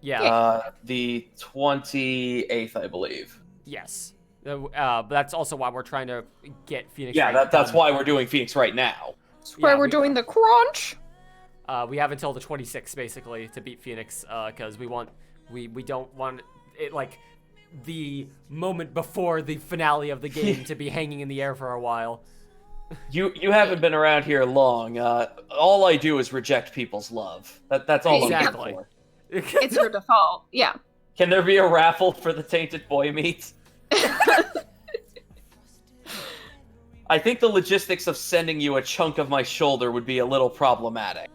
Yeah. The 28th, I believe. Yes. But that's also why we're trying to get Phoenix. Yeah, Wright that's done. why we're doing Phoenix right now. That's where Yeah, we're doing the crunch. We have until the 26th basically to beat Phoenix, because we don't want it like the moment before the finale of the game to be hanging in the air for a while. You haven't been around here long. All I do is reject people's love. That's all Exactly. I'm here for. It's your default. Yeah. Can there be a raffle for the tainted boy meat? I think the logistics of sending you a chunk of my shoulder would be a little problematic.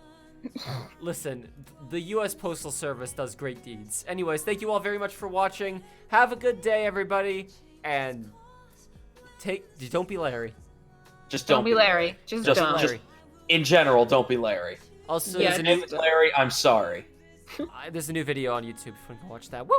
Listen, the U.S. Postal Service does great deeds. Anyways, thank you all very much for watching. Have a good day, everybody, and don't be Larry. Just don't be Larry. Just just in general, don't be Larry. Also, Yeah, there's Larry, I'm sorry. there's a new video on YouTube if you want to watch that. Woo!